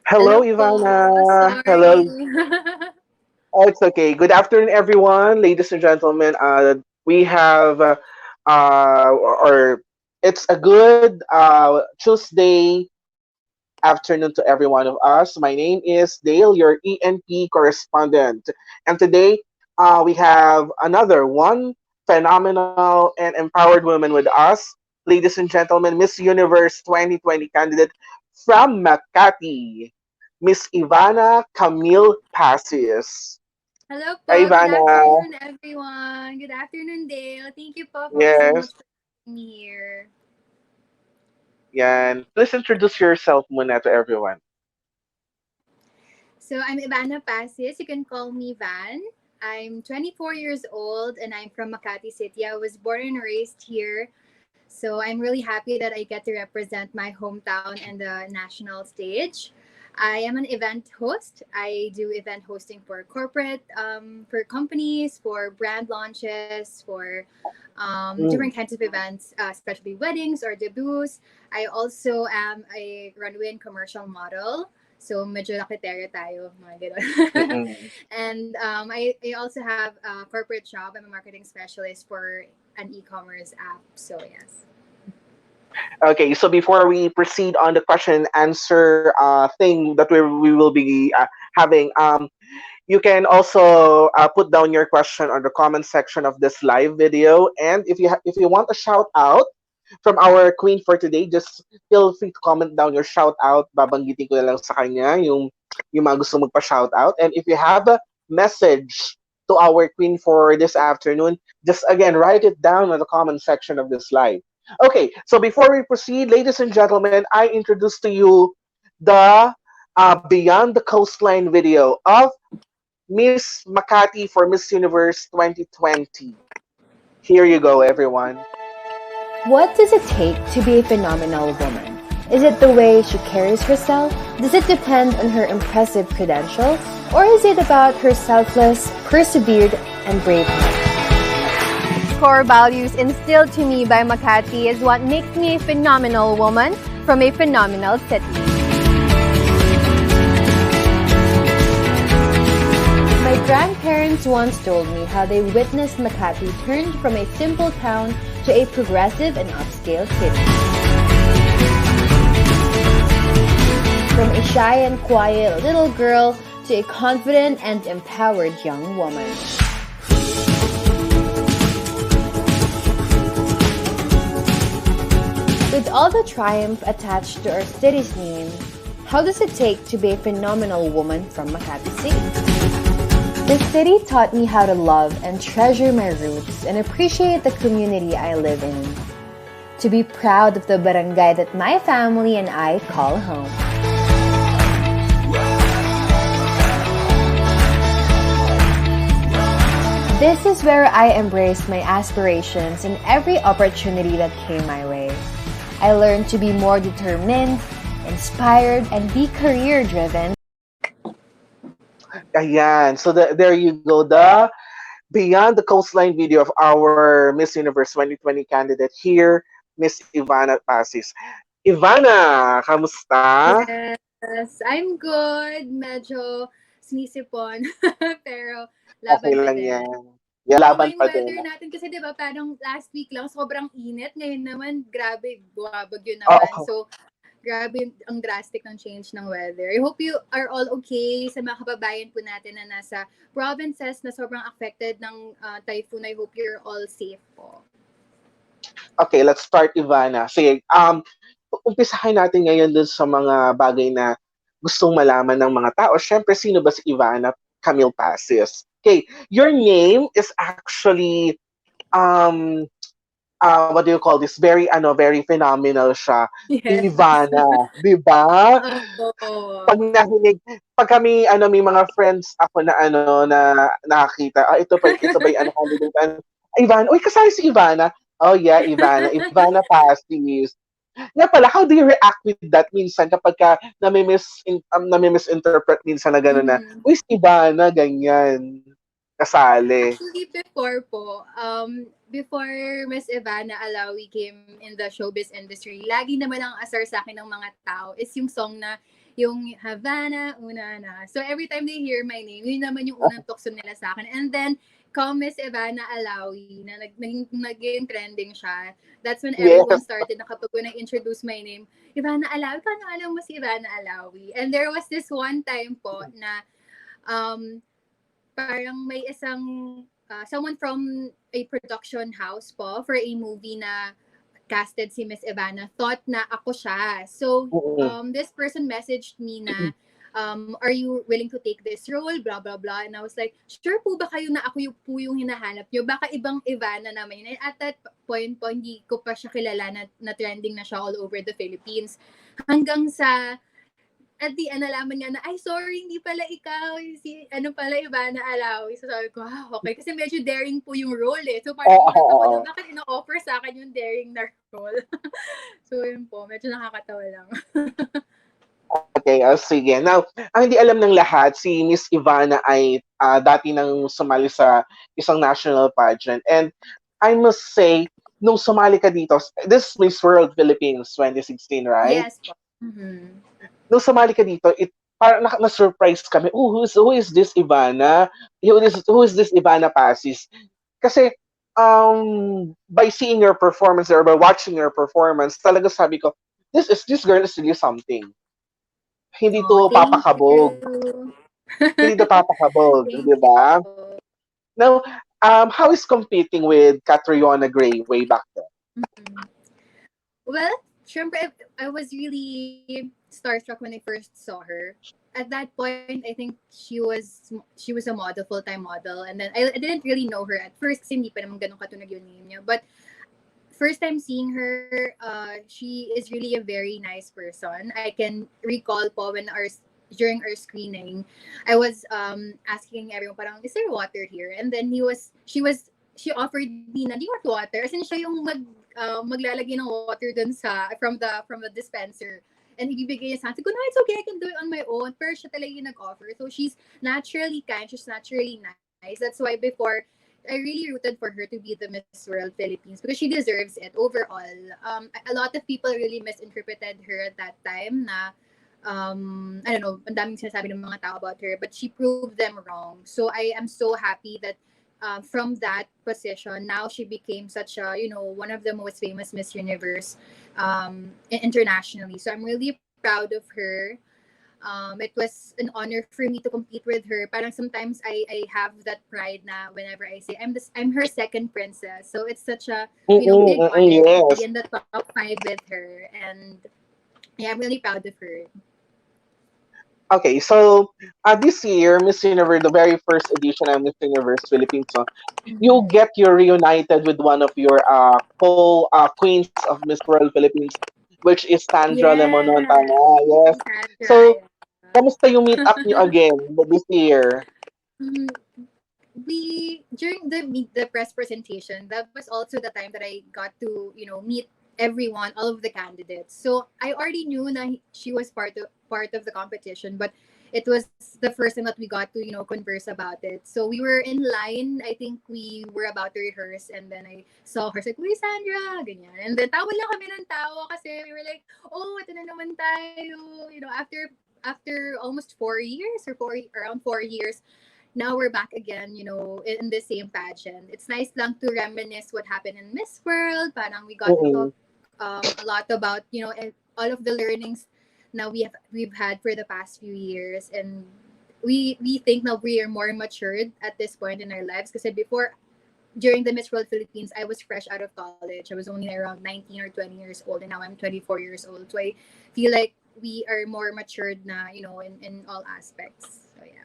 Hello Hello po. Ivanna. Hello. Sorry. Oh, it's okay. Good afternoon, everyone, ladies and gentlemen. We have, or it's a good Tuesday afternoon to every one of us. My name is Dale, your ENP correspondent, and today we have another one phenomenal and empowered woman with us, ladies and gentlemen, Miss Universe 2020 candidate from Makati, Miss Ivanna Kamil Pacis. Hello Hi, po. Good Ivana. afternoon, everyone. Good afternoon, Dale. Thank you po for so Yes, much for having me here. yan. Please introduce yourself muna to everyone. So, I'm Ivanna Pacis. You can call me Van. I'm 24 years old and I'm from Makati City. I was born and raised here. So, I'm really happy that I get to represent my hometown and the national stage. I am an event host. I do event hosting for corporate, for companies, for brand launches, for different Mm. kinds of events, especially weddings or debuts. I also am a runway and commercial model. So, medyo lakitera tayo, mga ganun. Mm-mm. And I also have a corporate job. I'm a marketing specialist for an e-commerce app. So, yes. Okay, so before we proceed on the question and answer thing that we will be having, you can also put down your question on the comment section of this live video. And if you want a shout out from our queen for today, just feel free to comment down your shout out. Babanggitin ko na lang sa kanya yung mga gusto magpa-shout out. And if you have a message to our queen for this afternoon, just again write it down on the comment section of this live. Okay, so before we proceed, ladies and gentlemen, I introduce to you the Beyond the Coastline video of Miss Makati for Miss Universe 2020. Here you go, everyone. What does it take to be a phenomenal woman? Is it the way she carries herself? Does it depend on her impressive credentials? Or is it about her selfless, persevered, and brave heart? Core values instilled to me by Makati is what makes me a phenomenal woman from a phenomenal city. My grandparents once told me how they witnessed Makati turn from a simple town to a progressive and upscale city. From a shy and quiet little girl to a confident and empowered young woman. With all the triumph attached to our city's name, how does it take to be a phenomenal woman from Makati City? The city taught me how to love and treasure my roots and appreciate the community I live in. To be proud of the barangay that my family and I call home. This is where I embraced my aspirations and every opportunity that came my way. I learned to be more determined, inspired, and be career-driven. Ayan. So there you go. The Beyond the Coastline video of our Miss Universe 2020 candidate here, Miss Ivana Pacis. Ivana, kamusta? Yes, I'm good. Medyo sinisipon. Pero Okay laban pa lang din. yan. Yan, laban Yung pa din. weather natin kasi 'di ba parang last week lang sobrang init, ngayon naman grabe bumabagyo naman. Oo. So grabe ang drastic ng change ng weather. I hope you are all okay sa mga kababayan po natin na nasa provinces na sobrang affected ng typhoon. I hope you're all safe po. Okay, let's start, Ivana. Sige, umpisahin natin ngayon dun sa mga bagay na gustong malaman ng mga tao. Siyempre, sino ba si Ivana Camille Pacis? Okay, your name is actually um what do you call this? Very phenomenal siya. Yes. Ivana, 'di ba? Opo. Pag nahinig, pag kami may mga friends ako na na nakakita, ito ba yung candidate Ivana, uy kasali si Ivana. Oh yeah, Ivana Pastis. Nga pala, how do you react with that minsan kapag ka nami-misinterpret minsan na gano'n na, Mhm. uy, si Ivana, ganyan, kasali. Actually, before po, before Miss Ivanna Alawi came in the showbiz industry, lagi naman ang asar sa akin ng mga tao is yung song na yung Havana, una na. So every time they hear my name, yun naman yung unang tukso nila sa akin. And then, come Miss Ivanna Alawi, na naging trending siya. That's when everyone Yes. started na kapag when I introduce my name, Ivanna Alawi, paano alam mo si Ivanna Alawi? And there was this one time po na um, parang may isang someone from a production house po for a movie na casted si Miss Ivanna thought na ako siya. So, Mm-mm. this person messaged me na, are you willing to take this role? Blah, blah, blah. And I was like, sure po ba kayo na ako yung po yung hinahanap nyo? Baka ibang Ivana naman yun. And at that point po, hindi ko pa siya kilala na trending na siya all over the Philippines. Hanggang sa at the end, nalaman niya na, ay, sorry, hindi pala ikaw. Si, ano pala, Ivana Alawi. So, sabi ko, okay. Kasi medyo daring po yung role eh. So, parang Oo, gulat ako oo. na, bakit ina-offer sa akin yung daring na role? So, yun po. Medyo nakakatawa lang. Okay, sige. Now, ang hindi alam ng lahat, si Miss Ivana ay dati nang sumali sa isang national pageant. And I must say, nung sumali ka dito, this is Miss World Philippines 2016, right? Yes po. Mm-hmm. Nung sumali ka dito, parang na-surprise kami. Oh, who is this Ivana? Who is this Ivana Pacis? Kasi by seeing your performance or by watching your performance, talaga sabi ko, this girl is really something. Hindi Oh, to thank papakabog. you. Hindi to papakabog, Thank di you ba? po. Now, how is competing with Catriona Gray way back then? Mm-hmm. Well, syempre, I was really starstruck when I first saw her. At that point, I think she was a model, full-time model. And then I didn't really know her at first kasi hindi pa naman ganun katunog yung name niya. But first time seeing her, she is really a very nice person. I can recall po when during our screening, I was asking everyone parang, is there water here? And then she offered me na, do you want water? As in siya yung maglalagay ng water dun from the dispenser. And ibibigay niya sa akin. Ko, no, it's okay. I can do it on my own. Pero siya talaga yung nag-offer. So she's naturally kind. She's naturally nice. That's why before, I really rooted for her to be the Miss World Philippines because she deserves it overall. A lot of people really misinterpreted her at that time na I don't know, ang daming sinasabi ng mga tao about her, but she proved them wrong. So I am so happy that from that position, now she became such a, one of the most famous Miss Universe internationally. So I'm really proud of her. It was an honor for me to compete with her. Parang sometimes I have that pride na whenever I say I'm her second princess. So it's such a big honor to be Yes. in the top 5 with her, and yeah, I'm really proud of her. Okay, so this year, Miss Universe, the very first edition of Miss Universe Philippines, so you Mm-hmm. get your reunited with one of your queens of Miss World Philippines, which is Sandra Lemonon, Yeah, tama? Yes. Sandra. So, Yeah. kamusta yung meet up niyo again this year? Mhm. We during the press presentation, that was also the time that I got to meet everyone, all of the candidates. So I already knew that she was part of the competition, but it was the first time that we got to converse about it. So we were in line. I think we were about to rehearse, and then I saw her. Like, "Uy, Sandra," ganyan. And then tawa lang kami ng tawa kasi we were like, "Oh, ito na naman tayo." After almost 4 years or around 4 years, now we're back again, in the same pageant. It's nice lang to reminisce what happened in Miss World. Parang we got to talk Mm-mm. a lot about, all of the learnings now we've had for the past few years, and we think now we are more matured at this point in our lives. Because before, during the Miss World Philippines, I was fresh out of college. I was only around 19 or 20 years old, and now I'm 24 years old. So I feel like we are more matured na, in all aspects. So yeah.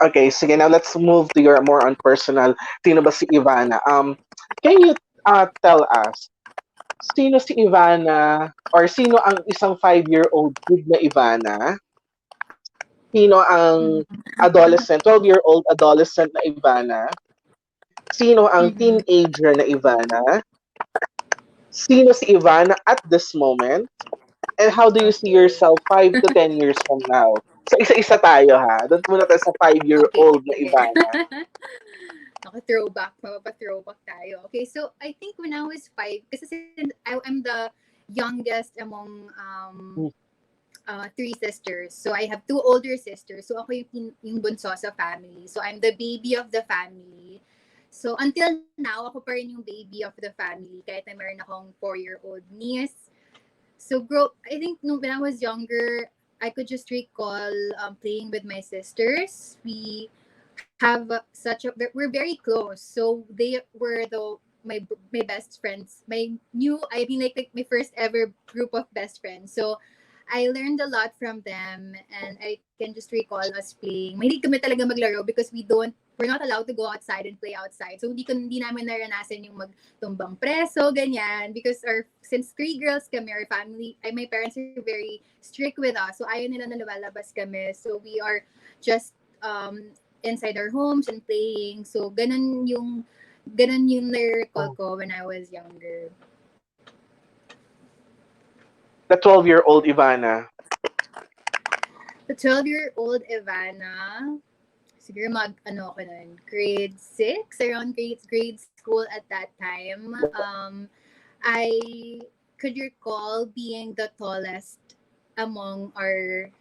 Okay, sige, now let's move to your more on personal. Sino ba si Ivana? Can you tell us, sino si Ivana or sino ang isang 5-year-old kid na Ivana? Sino ang Mm-hmm. 12-year-old adolescent na Ivana? Sino ang Mm-hmm. teenager na Ivana? Sino si Ivana at this moment? And how do you see Okay. yourself 5 to 10 years from now? So isa-isa tayo ha. Doon muna tayo sa Okay, 5-year-old na sige. Ivana. naka-throwback, mapapa-throwback tayo. Okay, so I think when I was 5, kasi I'm the youngest among three sisters. So I have two older sisters. So ako yung bunso sa family. So I'm the baby of the family. So until now, ako pa rin yung baby of the family kahit na meron akong 4-year-old niece. So I think when I was younger, I could just recall playing with my sisters. We have we're very close. So they were my best friends. Like my first ever group of best friends. So I learned a lot from them, and I can just recall us playing. Mahilig kami talaga maglaro because we're not allowed to go outside and play outside. So hindi namin naranasan yung magtumbang preso, ganyan. Because since 3 girls kami, our family, my parents are very strict with us. So ayaw nila na lumalabas kami. So we are just inside our homes and playing. So ganun yung na-recall ko when I was younger. The 12-year-old Ivanna. The 12-year-old Ivanna, siguro ako nun, grade 6, around grade school at that time. I could recall being the tallest among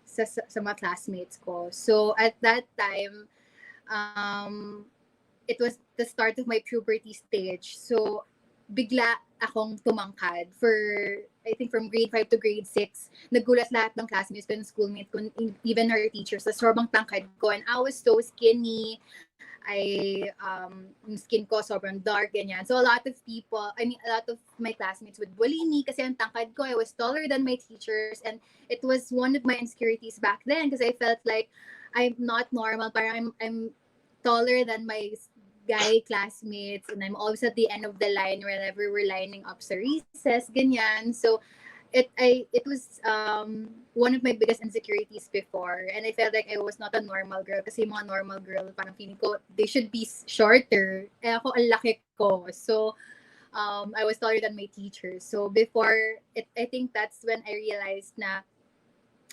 sa mga classmates ko. So at that time, it was the start of my puberty stage. So bigla akong tumangkad I think from grade 5 to grade 6. Nagulat lahat ng classmates ko and schoolmates ko, even our teachers, sa sobrang tangkad ko. And I was so skinny. Yung skin ko sobrang dark, ganyan. So a lot of my classmates would bully me kasi ang tangkad ko. I was taller than my teachers, and it was one of my insecurities back then because I felt like I'm not normal. Parang I'm taller than my guy classmates, and I'm always at the end of the line whenever we're lining up sa recess, ganyan. So it was one of my biggest insecurities before, and I felt like I was not a normal girl kasi mga normal girl parang feeling ko they should be shorter, eh ako ang laki ko. So I was taller than my teachers. So before I think that's when I realized na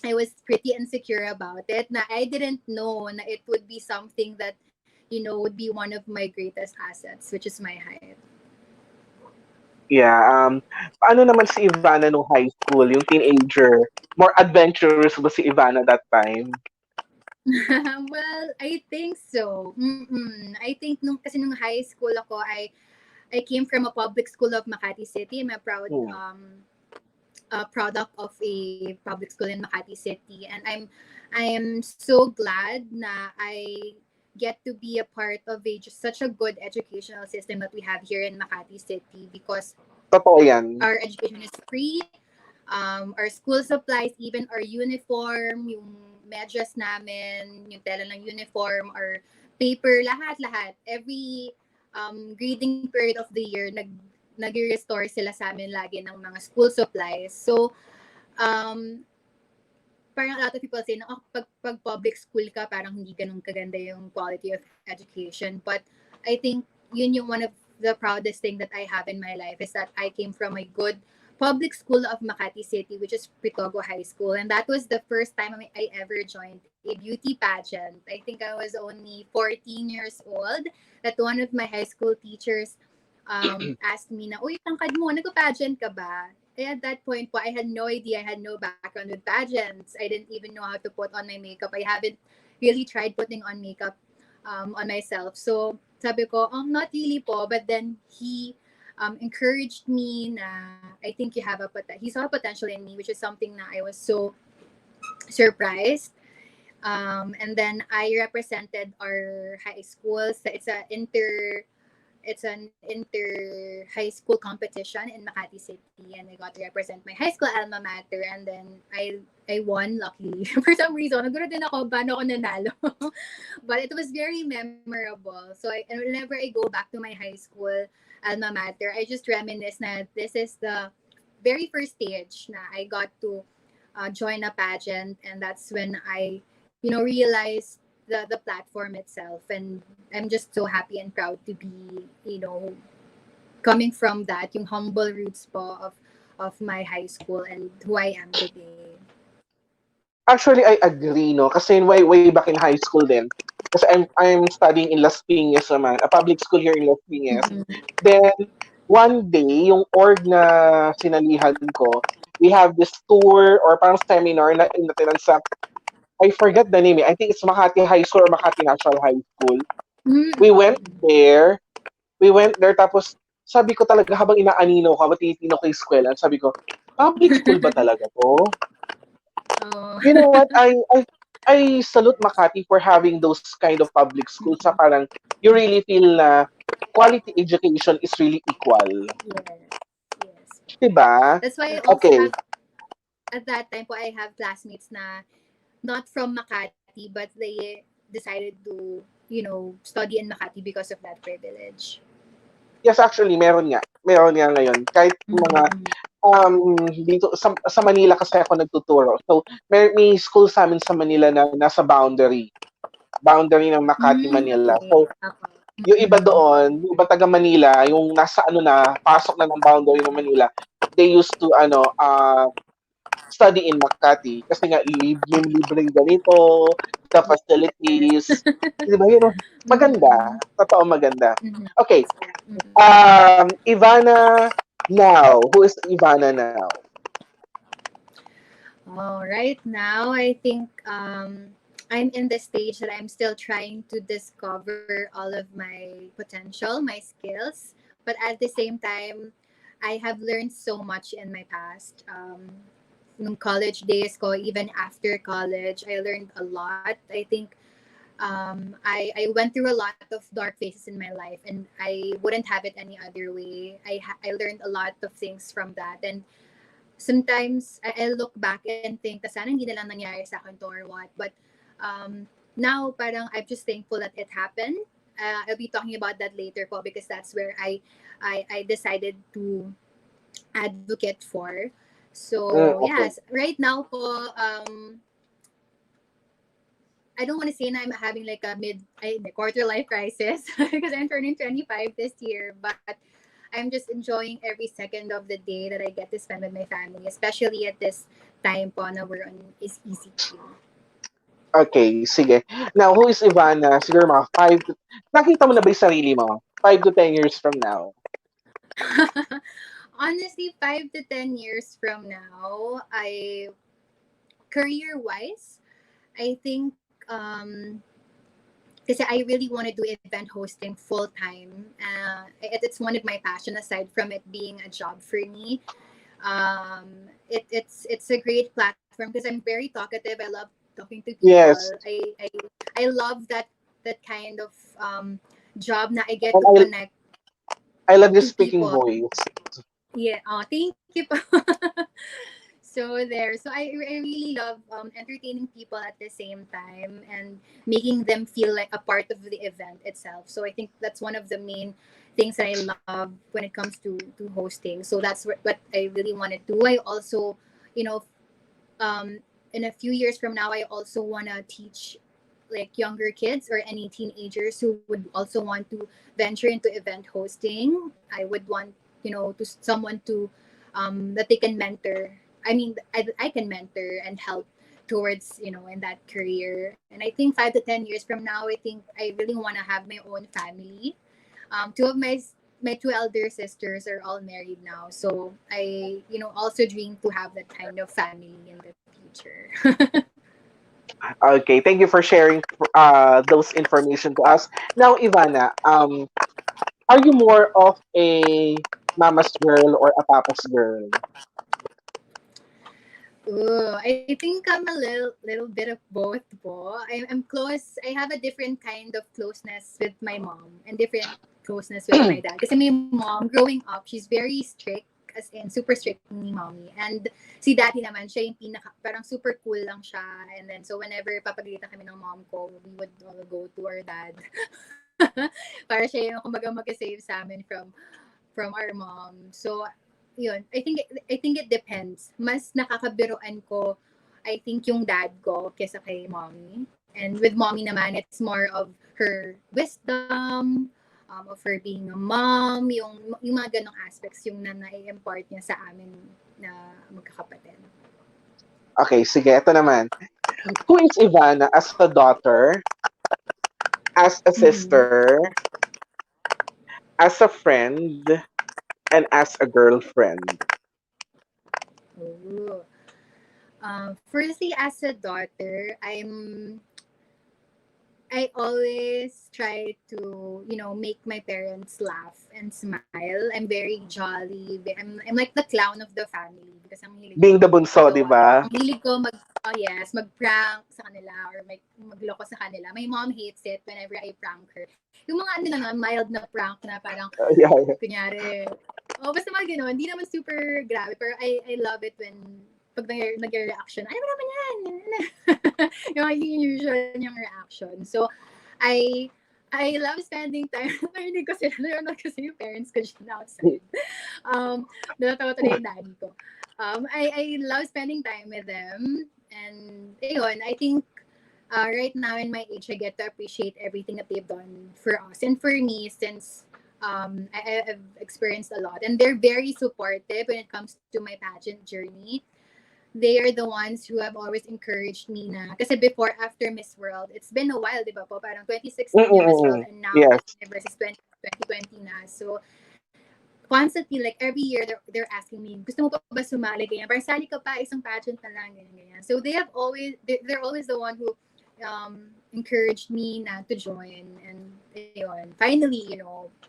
I was pretty insecure about it, na I didn't know na it would be something that would be one of my greatest assets, which is my height. Yeah. Paano naman si Ivanna nung high school, yung teenager? More adventurous ba si Ivanna that time? Well, I think so. I think kasi nung high school ako, I came from a public school of Makati City. I'm a proud product of a public school in Makati City, and I am so glad na I get to be a part of just such a good educational system that we have here in Makati City because Totoo yan. our education is free. Our school supplies, even our uniform, yung medyas namin, yung tela ng uniform, our paper, lahat. Every grading period of the year, nag-restore sila sa amin lagi ng mga school supplies. So, parang a lot of people say na pag public school ka, parang hindi ganun kaganda yung quality of education. But I think yun yung one of the proudest thing that I have in my life is that I came from a good public school of Makati City, which is Pritogo High School. And that was the first time I ever joined a beauty pageant. I think I was only 14 years old that one of my high school teachers asked me na, uy, tangkad mo, nagpa-pageant ka ba? At that point po, I had no idea. I had no background with pageants. I didn't even know how to put on my makeup. I haven't really tried putting on makeup on myself. So, sabi ko, not really po. But then, he encouraged me na, I think he saw a potential in me, which is something na I was so surprised. And then, I represented our high school. So it's an inter high school competition in Makati City, and I got to represent my high school alma mater, and then I won luckily. For some reason, nagulat din ako paano ako nanalo. But it was very memorable. So and whenever I go back to my high school alma mater, I just reminisce na this is the very first stage na I got to join a pageant, and that's when I realized the platform itself, and I'm just so happy and proud to be coming from that, yung humble roots po of my high school and who I am today. Actually, I agree, no? Kasi way back in high school din, Kasi I'm studying in Las Piñas naman, a public school here in Las Piñas. Mm-hmm. Then one day, yung org na sinalihan ko, we have this tour or parang seminar na inatinan sa, I forget the name. I think it's Makati High School or Makati National High School. We went Mm-hmm. there. We went there tapos sabi ko talaga habang inaanino ko, habang tinitingnan ko yung eskwela, sabi ko, public school ba talaga to? Oh. You know what? I salute Makati for having those kind of public schools sa parang you really feel na quality education is really equal. Yes. Yes. Diba? That's why I also Okay. have at that time po I have classmates na not from Makati but they decided to, study in Makati because of that privilege. Yes, actually, meron nga. Meron nga ngayon. Kahit mga Mm-hmm. dito sa Manila kasi ako nagtuturo. So may school sa amin sa Manila na nasa boundary ng Makati, Mm, Manila. okay. So Ako. yung iba Mm-mm. doon, yung iba taga Manila, yung nasa ano na, pasok na ng boundary ng Manila, they used to study in Makati kasi nga yung libreng ganito, the Yes. facilities, di ba yun? Mm-mm. Maganda. Totoo maganda. Mm-hmm. Okay. That's correct. Mm-hmm. Ivana now. Who is Ivana now? Oh, right now, I think I'm in the stage that I'm still trying to discover all of my potential, my skills. But at the same time, I have learned so much in my past. Nung college days ko, even after college, I learned a lot. I think I went through a lot of dark phases in my life, and I wouldn't have it any other way. I learned a lot of things from that, and sometimes I look back and think, sana hindi na lang nangyari sa akin to or what. But now, parang I'm just thankful that it happened. I'll be talking about that later po because that's where I decided to advocate for. So, Okay. yes, right now po, I don't want to say na I'm having like a quarter life crisis because I'm turning 25 this year, but I'm just enjoying every second of the day that I get to spend with my family, especially at this time po na we're on is ECQ. Okay, sige. Now, who is Ivana? Siguro mga nakita mo na ba yung sarili mo? 5 to 10 years from now. Honestly, 5 to 10 years from now, career wise, I think because I really want to do event hosting full time. It's one of my passion aside from it being a job for me. It's a great platform because I'm very talkative. I love talking to Yes. people. I love that kind of job na I get And to connect I love your to speaking people. voice. Yeah. Oh, thank you. So there. So I really love entertaining people at the same time and making them feel like a part of the event itself. So I think that's one of the main things that I love when it comes to hosting. So that's what I really want to do. I also, you know, in a few years from now, I also want to teach like younger kids or any teenagers who would also want to venture into event hosting. I would want, to someone to that they can mentor. I mean, I can mentor and help towards, in that career. And I think 5 to 10 years from now, I think I really want to have my own family. Two of my two elder sisters are all married now, so I, also dream to have that kind of family in the future. Okay, thank you for sharing those information to us. Now, Ivana, are you more of a mama's girl or a papa's girl? Ooh, I think I'm a little bit of both po. I'm close. I have a different kind of closeness with my mom and different closeness with my dad. Kasi my mom, growing up, she's very strict, as in super strict ni mommy. And si daddy naman, siya yung parang super cool lang siya. And then, so whenever papagalitan kami ng mom ko, we would all go to our dad. Para siya yung kumbaga mag-save sa amin from our mom. So, yun, I think it depends. Mas nakakabiruan ko, I think, yung dad ko kesa kay mommy. And with mommy naman, it's more of her wisdom, of her being a mom, yung mga ganong aspects yung na-impart niya sa amin na magkakapatid. Okay, sige, ito naman. Who is Ivana as a daughter? as a Mm-hmm. sister, as a friend, and as a girlfriend. Ooh. Firstly, as a daughter, I always try to, make my parents laugh and smile. I'm very jolly. I'm like the clown of the family because ang hilig Being ko the bunso, di magawa. ba? Ang hilig ko oh yes, mag-prank sa kanila or magloko sa kanila. My mom hates it whenever I prank her. Yung mga ano lang, mild na prank na parang, Yeah. kunyari, oh, basta mga gano'n. Hindi naman super grabe, pero I love it when pag nag-reaction, ano ba naman yan? yung usual yung reaction. So, I I love spending time. Narinig ko sila. Narinig kasi yung parents ko dyan outside. Natawa talaga yung daddy ko. I love spending time with them. And, ayun, I think right now in my age, I get to appreciate everything that they've done for us. And for me, since I've experienced a lot. And they're very supportive when it comes to my pageant journey. They are the ones who have always encouraged me na. Kasi before, after Miss World, it's been a while, di ba po? Parang 2016 yung Miss World Mm-mm. and now Yes. Miss Universe is 2020 na. So, constantly, like every year, they're asking me, gusto mo pa ba sumali? Ganyan. Parang sali ka pa, isang pageant na lang, ganyan, ganyan. So, they're always the one who encouraged me na to join. And, ayun, finally,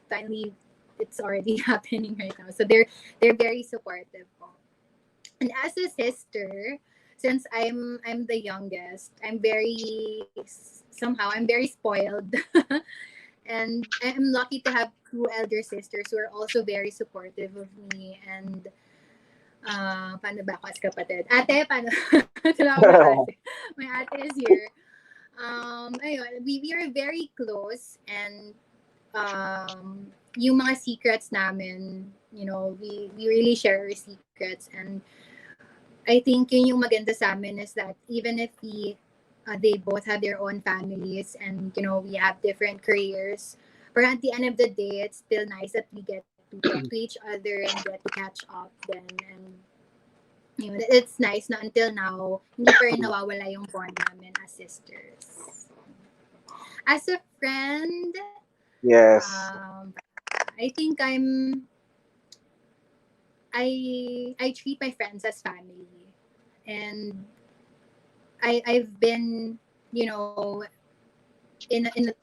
finally, it's already happening right now. So, they're very supportive po. And as a sister, since I'm the youngest, I'm very spoiled. And I'm lucky to have two elder sisters who are also very supportive of me. And paano ba ako as kapatid? Ate, paano? Tawag na ate. My ate is here. Ayun, we are very close, and yung mga secrets namin, we really share our secrets. And I think yun yung maganda sa amin is that even if they both have their own families, and we have different careers, but at the end of the day, it's still nice that we get to talk to each other and get to catch up then. And it's nice na until now hindi pa rin nawawala yung bond namin as sisters. As a friend, Yes. I think I treat my friends as family. And I've been, in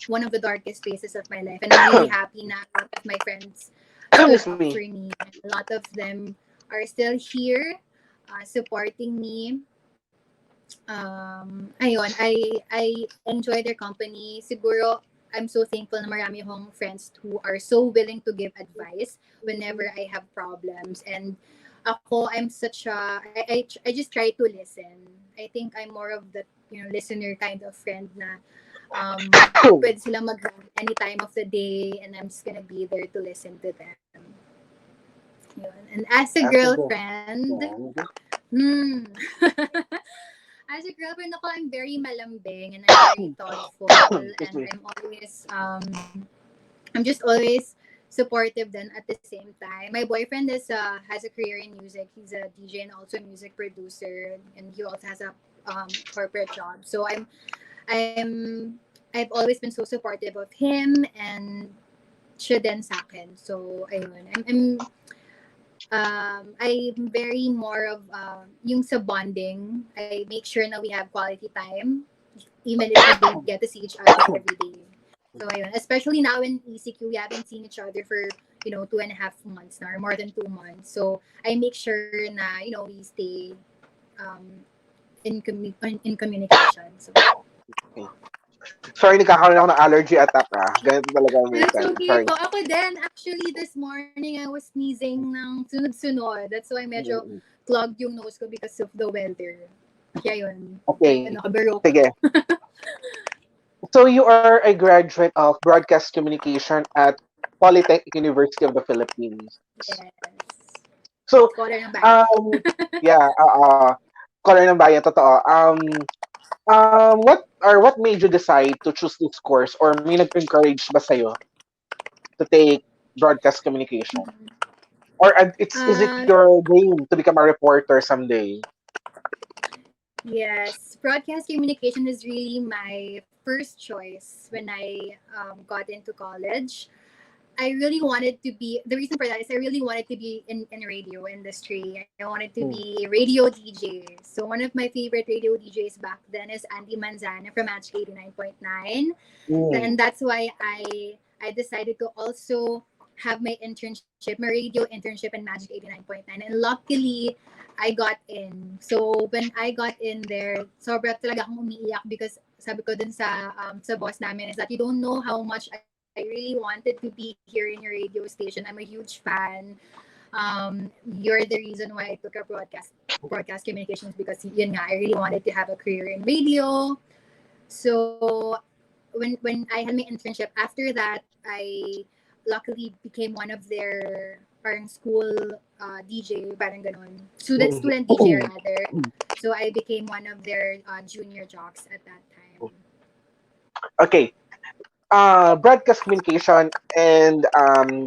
one of the darkest phases of my life, and I'm really happy na a lot of my friends stood Excuse up me. for me. And a lot of them are still here, supporting me. Ayun, I enjoy their company. Siguro, I'm so thankful na marami akong friends who are so willing to give advice whenever I have problems. And ako, I'm such a, I just try to listen. I think I'm more of the, listener kind of friend na pwede silang mag any time of the day, and I'm just gonna be there to listen to them. Yun. And as a As a girlfriend, girlfriend. as a girlfriend ako, I'm very malambing, and I'm very thoughtful, Excuse and me. I'm just always supportive then at the same time. My boyfriend has a career in music. He's a DJ and also a music producer, and he also has a corporate job. So I've always been so supportive of him, and siya din sa akin. So ayun, I'm very more of yung sa bonding. I make sure na we have quality time, even if we don't get to see each other every day. So ayun, especially now in ECQ, we haven't seen each other for 2.5 months now, or more than 2 months. So I make sure na we stay um, in communication. So Sorry, nagkakaroon ako ng allergy attack ah. Ganito talaga it's minsan. okay Sorry. po. Ako din, actually, this morning, I was sneezing ng sunod-sunod. That's why medyo Mm. clogged yung nose ko because of the weather. Kaya yun. Okay. Nakabaro ko. Sige. So you are a graduate of broadcast communication at Polytechnic University of the Philippines. Yes. So, Color ng bayan. yeah, color ng bayan, totoo. What made you decide to choose this course, or may nag-encourage ba sa'yo to take broadcast communication? Or is it Uh, your dream to become a reporter someday? Yes, broadcast communication is really my first choice when I got into college. I really wanted to be, the reason for that is I really wanted to be in radio industry. I wanted to Mm. be a radio DJ. So one of my favorite radio DJs back then is Andy Manzana from Match 89.9. Mm. And that's why I decided to also have my internship, my radio internship in Magic 89.9. And luckily, I got in. So when I got in there, sobra talaga akong umiiyak because sabi ko dun sa boss namin is that you don't know how much I really wanted to be here in your radio station. I'm a huge fan. You're the reason why I took a broadcast communications because yun nga, I really wanted to have a career in radio. So when I had my internship, after that, I luckily became one of their parang school DJ, parang ganon. Student DJ rather. So I became one of their junior jocks at that time. Okay. Broadcast communication, and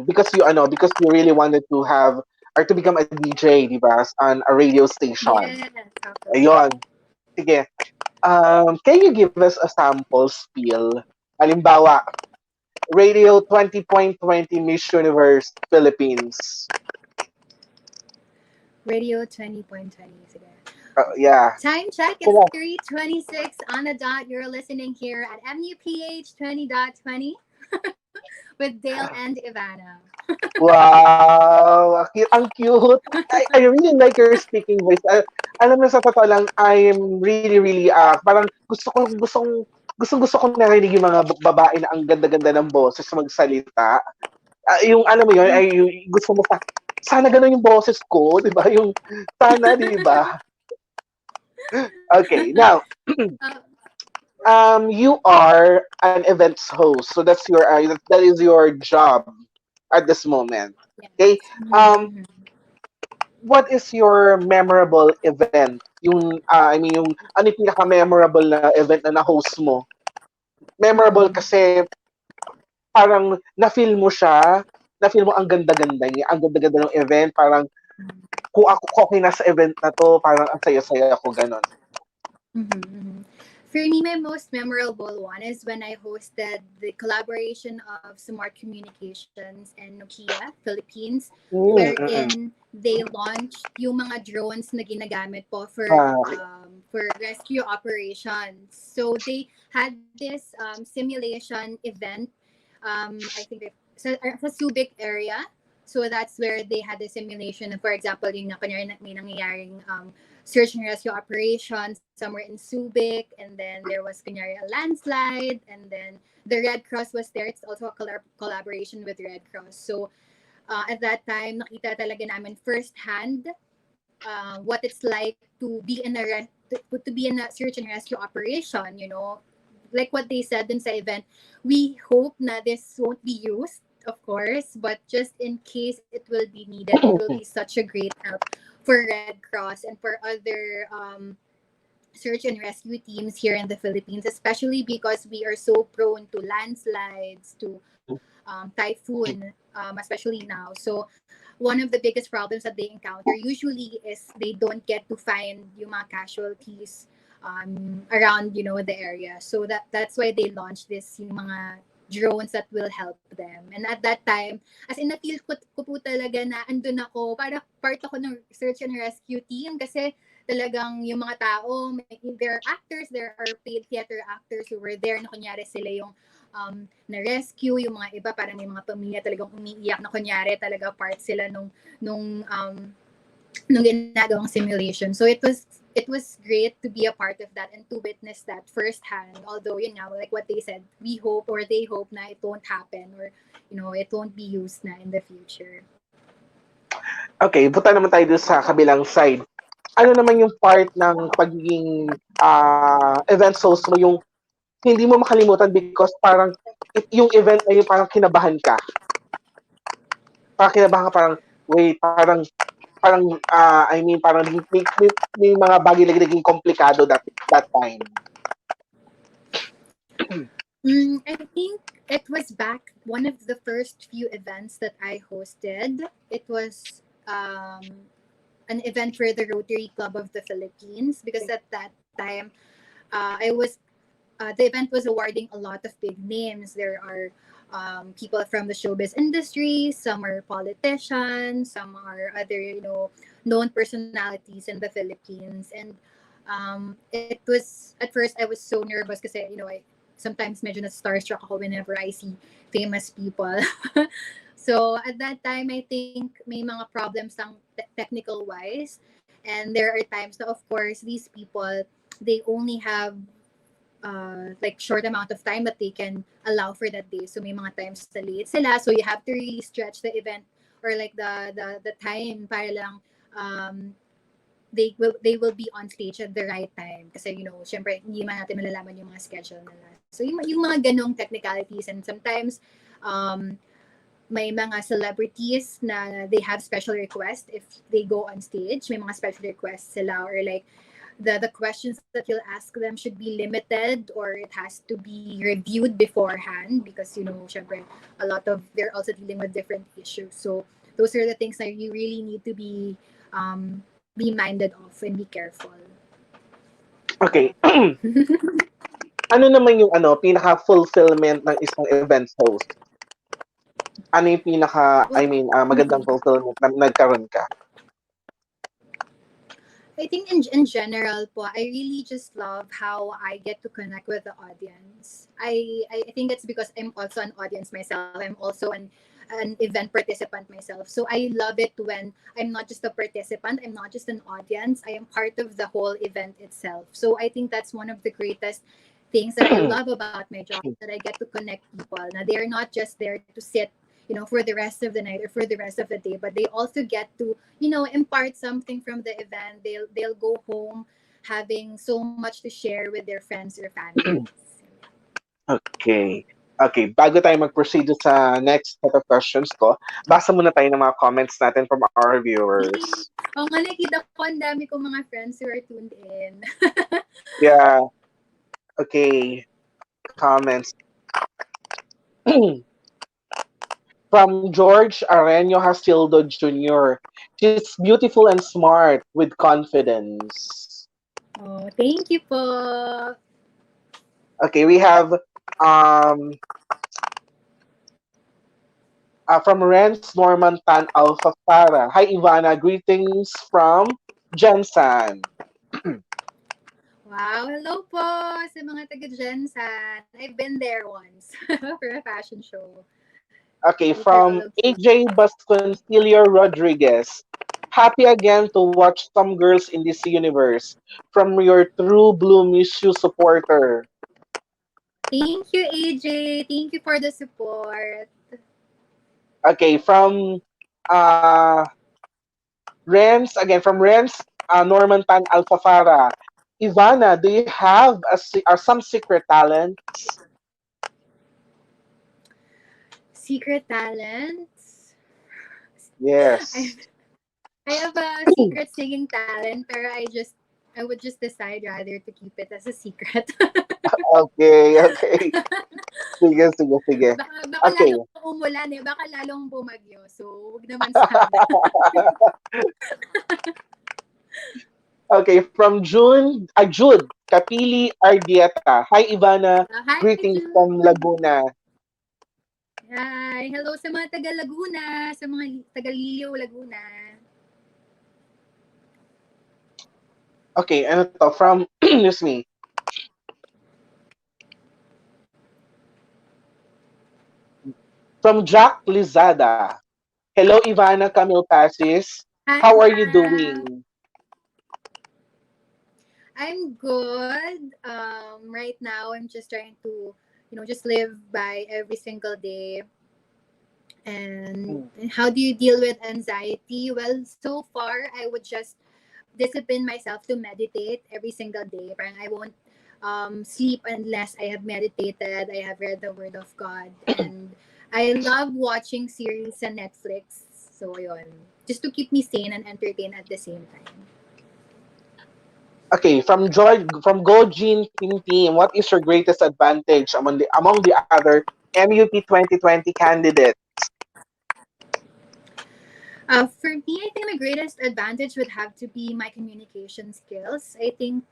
because you really wanted to have or to become a DJ, di ba, on a radio station. Yes, Ayun. Sige. Can you give us a sample spiel? Halimbawa, Radio 20.20 Miss Universe Philippines. Radio 20.20. Sige. Yeah. Time check, it's 3:26 on the dot. You're listening here at MUPH 20.20 with Dale and Ivanna. Wow! Ang cute. I really like your speaking voice. Alam mo, sa totoo lang, I'm really, really, parang gusto ko narinig yung mga babae na ang ganda-ganda ng boses magsalita. Yung, alam mo yun, ay yung, gusto mo pa, sana ganun yung boses ko, di ba? Yung, sana, di ba? Okay, now, you are an events host, so that's your, that is your job at this moment. Okay? What is your memorable event? Yung, yung, ano yung pinaka-memorable na event na na-host mo? Memorable kasi parang na-feel mo siya, na-feel mo ang ganda-ganda niya, ang ganda-ganda ng event, parang kung ako okay na sa event na to, parang ang saya-saya ako, ganon. For me, my most memorable one is when I hosted the collaboration of Smart Communications and Nokia Philippines, wherein they launched yung mga drones na ginagamit po for rescue operations. So they had this simulation event, I think sa Subic area. So that's where they had the simulation. For example, yung may nangyayaring search and rescue operations somewhere in Subic, and then there was kunyari a landslide, and then the Red Cross was there. It's also a collaboration with Red Cross. So at that time, nakita talaga namin firsthand what it's like to be in a search and rescue operation. You know, like what they said in sa event, we hope na this won't be used, of course, but just in case it will be needed, it will be such a great help for Red Cross and for other search and rescue teams here in the Philippines, especially because we are so prone to landslides, to typhoon, especially now. So one of the biggest problems that they encounter usually is they don't get to find yung mga casualties around, you know, the area. So that's why they launched this yung mga drones that will help them. And at that time, as in na-feel ko po talaga na andun ako, para part ako ng search and rescue team kasi talagang yung mga tao, there are actors, there are paid theater actors who were there na kunyari sila yung na-rescue, yung mga iba parang may mga pamilya talagang umiiyak na kunyari talaga part sila nung ginagawang simulation. So it was great to be a part of that and to witness that firsthand. Although, you know, like what they said, we hope or they hope na it won't happen or, you know, it won't be used na in the future. Okay, punta naman tayo doon sa kabilang side. Ano naman yung part ng pagiging event host mo, yung hindi mo makalimutan because parang yung event na yun parang kinabahan ka. Parang wait, parang parang may mga bagay na naging komplikado that time. I think it was back one of the first few events that I hosted. It was an event for the Rotary Club of the Philippines because at that time, I was the event was awarding a lot of big names. There are people from the showbiz industry, some are politicians, some are other, known personalities in the Philippines. And it was, at first, I was so nervous because, I sometimes medyo na starstruck ako whenever I see famous people. So at that time, I think may mga problems lang technical wise. And there are times that, of course, these people, they only have like short amount of time that they can allow for that day. So may mga times na late sila. So you have to really stretch the event or like the time para lang they will be on stage at the right time. Kasi, syempre, hindi man natin malalaman yung mga schedule nila. So yung mga ganong technicalities, and sometimes may mga celebrities na they have special requests if they go on stage. May mga special requests sila, or like the questions that you'll ask them should be limited, or it has to be reviewed beforehand because, syempre, a lot of, they're also dealing with different issues. So those are the things that you really need to be minded of and be careful. Okay. Ano naman yung pinaka-fulfillment ng isang event host? Ano yung magandang fulfillment na nagkaroon ka? I think in general po, I really just love how I get to connect with the audience. I think it's because I'm also an audience myself. I'm also an event participant myself. So I love it when I'm not just a participant, I'm not just an audience, I am part of the whole event itself. So I think that's one of the greatest things that I love about my job, that I get to connect people. Now, they are not just there to sit, for the rest of the night or for the rest of the day, but they also get to, impart something from the event. They'll go home having so much to share with their friends or families. Okay. Okay, bago tayo mag-proceed sa next set of questions ko, basa muna tayo ng mga comments natin from our viewers. Nga, nakita ko ang dami kong mga friends who are tuned in. Yeah. Okay. Comments. From George Areño Hastildo Jr. She's beautiful and smart with confidence. Oh, thank you po. Okay, we have from Renz Norman Tan Alpha Farah. Hi, Ivanna. Greetings from Jensen. Wow, hello po sa mga taga-Jensen. I've been there once for a fashion show. Okay, from AJ Basconcillo Rodriguez. Happy again to watch some girls in this universe. From your true Blue Miss You supporter. Thank you, AJ. Thank you for the support. Okay, from Renz, again, from Renz Norman Tan Alfafara. Ivanna, do you have some secret talents? Secret talents? Yes. I have a secret singing talent, pero I would just decide rather to keep it as a secret. Okay. Sige. Baka Okay. lalong umulan baka lalong bumagyo. So, huwag naman sabi. Okay, from Jude Kapili Ardieta. Hi, Ivanna. Hi, Greetings Jude. from Laguna. Hi. Hello sa mga taga Laguna, sa mga taga Liliw, Laguna. Okay, ano to? From, excuse me. From Jack Lizada. Hello, Ivanna, Kamil, Pacis. Hi, How are you Jack. doing? I'm good. Right now, I'm just trying to, just live by every single day. And how do you deal with anxiety? Well, so far, I would just discipline myself to meditate every single day. Parang I won't sleep unless I have meditated, I have read the Word of God. And I love watching series on Netflix. So, yun. Just to keep me sane and entertained at the same time. Okay, from Gojin Team, what is your greatest advantage among the other MUP 2020 candidates? For me, I think my greatest advantage would have to be my communication skills. I think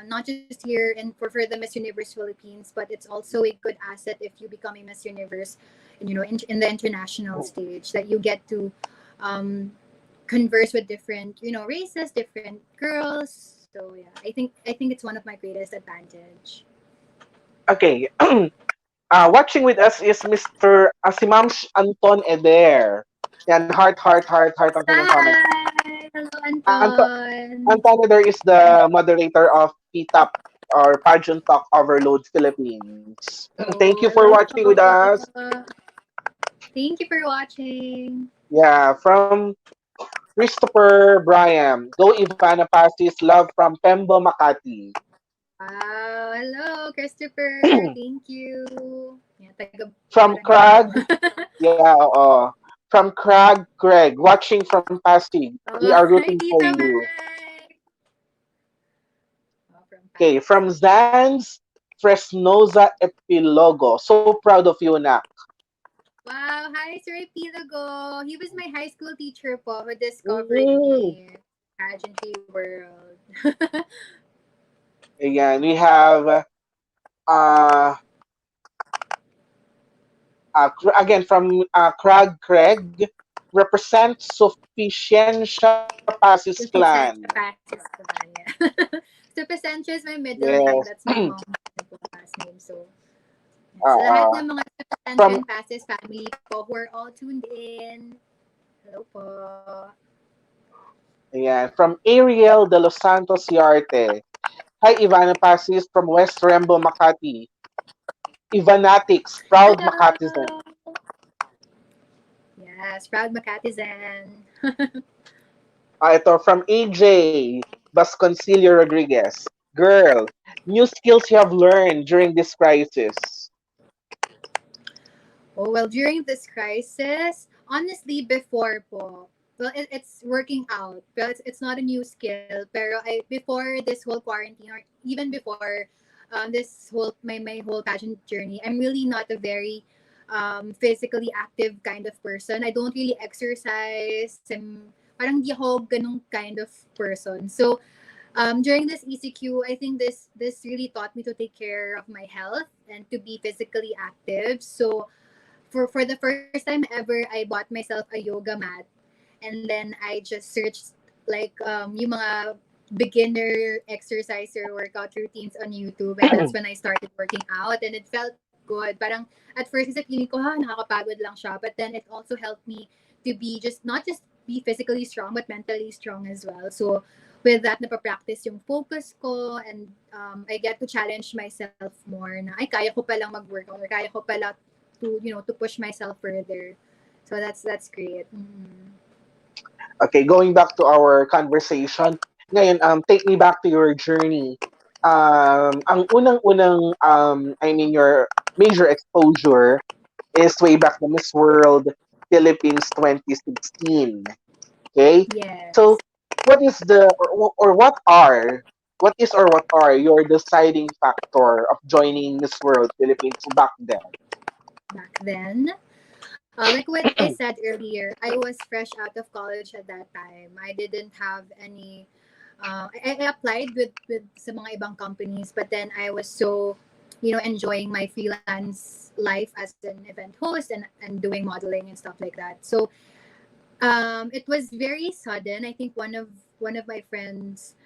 not just here and for the Miss Universe Philippines, but it's also a good asset if you become a Miss Universe, in the international stage, that you get to um, converse with different, races, different girls. So yeah, I think it's one of my greatest advantage. Okay. Watching with us is Mr. Si Ma'am Anton Eder. Yan, heart on kanyang comment. Hi, hello Anton, Anton. Anton Eder is the moderator of PTAP or Pageant Talk Overload Philippines. Thank you Oh, for hello watching with us. po. Thank you for watching. Yeah, from Christopher Brian. Go Ivanna Pacis. Love from Pembo, Makati. Wow, hello Christopher. Thank you. Yeah, taga From barangay ko. Crag. Yeah, from Crag Greg. Watching from Pasig. We Oh, are hi rooting for Tita you. Mike. Oh, from Okay, from Pasig. Zan's Fresnoza Epilogo. So proud of you, Nak. Wow, hi Sir Epilogo. He was my high school teacher po who discovered Mm. me pageantry world. Ayan, we have uh, again from Crag Craig, represent Sufficiencia Pasis Clan. Sufficient Pacis naman, yeah. Sufficient is my middle name. Yes. That's my mom's last name. So, yeah. So lahat uh, ng mga Sufficient from Pacis family po who are all tuned in. Hello po. ayan, from Ariel de Los Santos Yarte. Hi, Ivana Pasis from West Rembo, Makati. Ivanatics, proud Makatizen. Hello. Yes, proud Makatizen. Ito from AJ Vasconcillo Rodriguez. Girl, new skills you have learned during this crisis. Oh, well, during this crisis, honestly, before po, well, it's working out. Well, it's not a new skill. Pero before this whole quarantine, or even before this whole my whole pageant journey, I'm really not a very physically active kind of person. I don't really exercise. Parang di ako ganung kind of person. So during this ECQ, I think this really taught me to take care of my health and to be physically active. So for the first time ever, I bought myself a yoga mat, and then I just searched like yung mga beginner exercise or workout routines on YouTube, and that's when I started working out, and it felt good. Parang at first kasi feeling ko nakakapagod lang siya, but then it also helped me to be just not just be physically strong but mentally strong as well. So with that napapractice yung focus ko, and I get to challenge myself more na ay kaya ko palang mag-workout or kaya ko pala to push myself further. So that's great. Mm. Okay, going back to our conversation. Ngayon, take me back to your journey. Ang unang-unang, I mean, your major exposure is way back the Miss World Philippines 2016. Okay, so Yes. what is the or what is or what are your deciding factor of joining Miss World Philippines back then? Back then, like what I said earlier, I was fresh out of college at that time. I didn't have any. I applied with sa mga ibang companies, but then I was so, enjoying my freelance life as an event host and doing modeling and stuff like that. So it was very sudden. I think one of my friends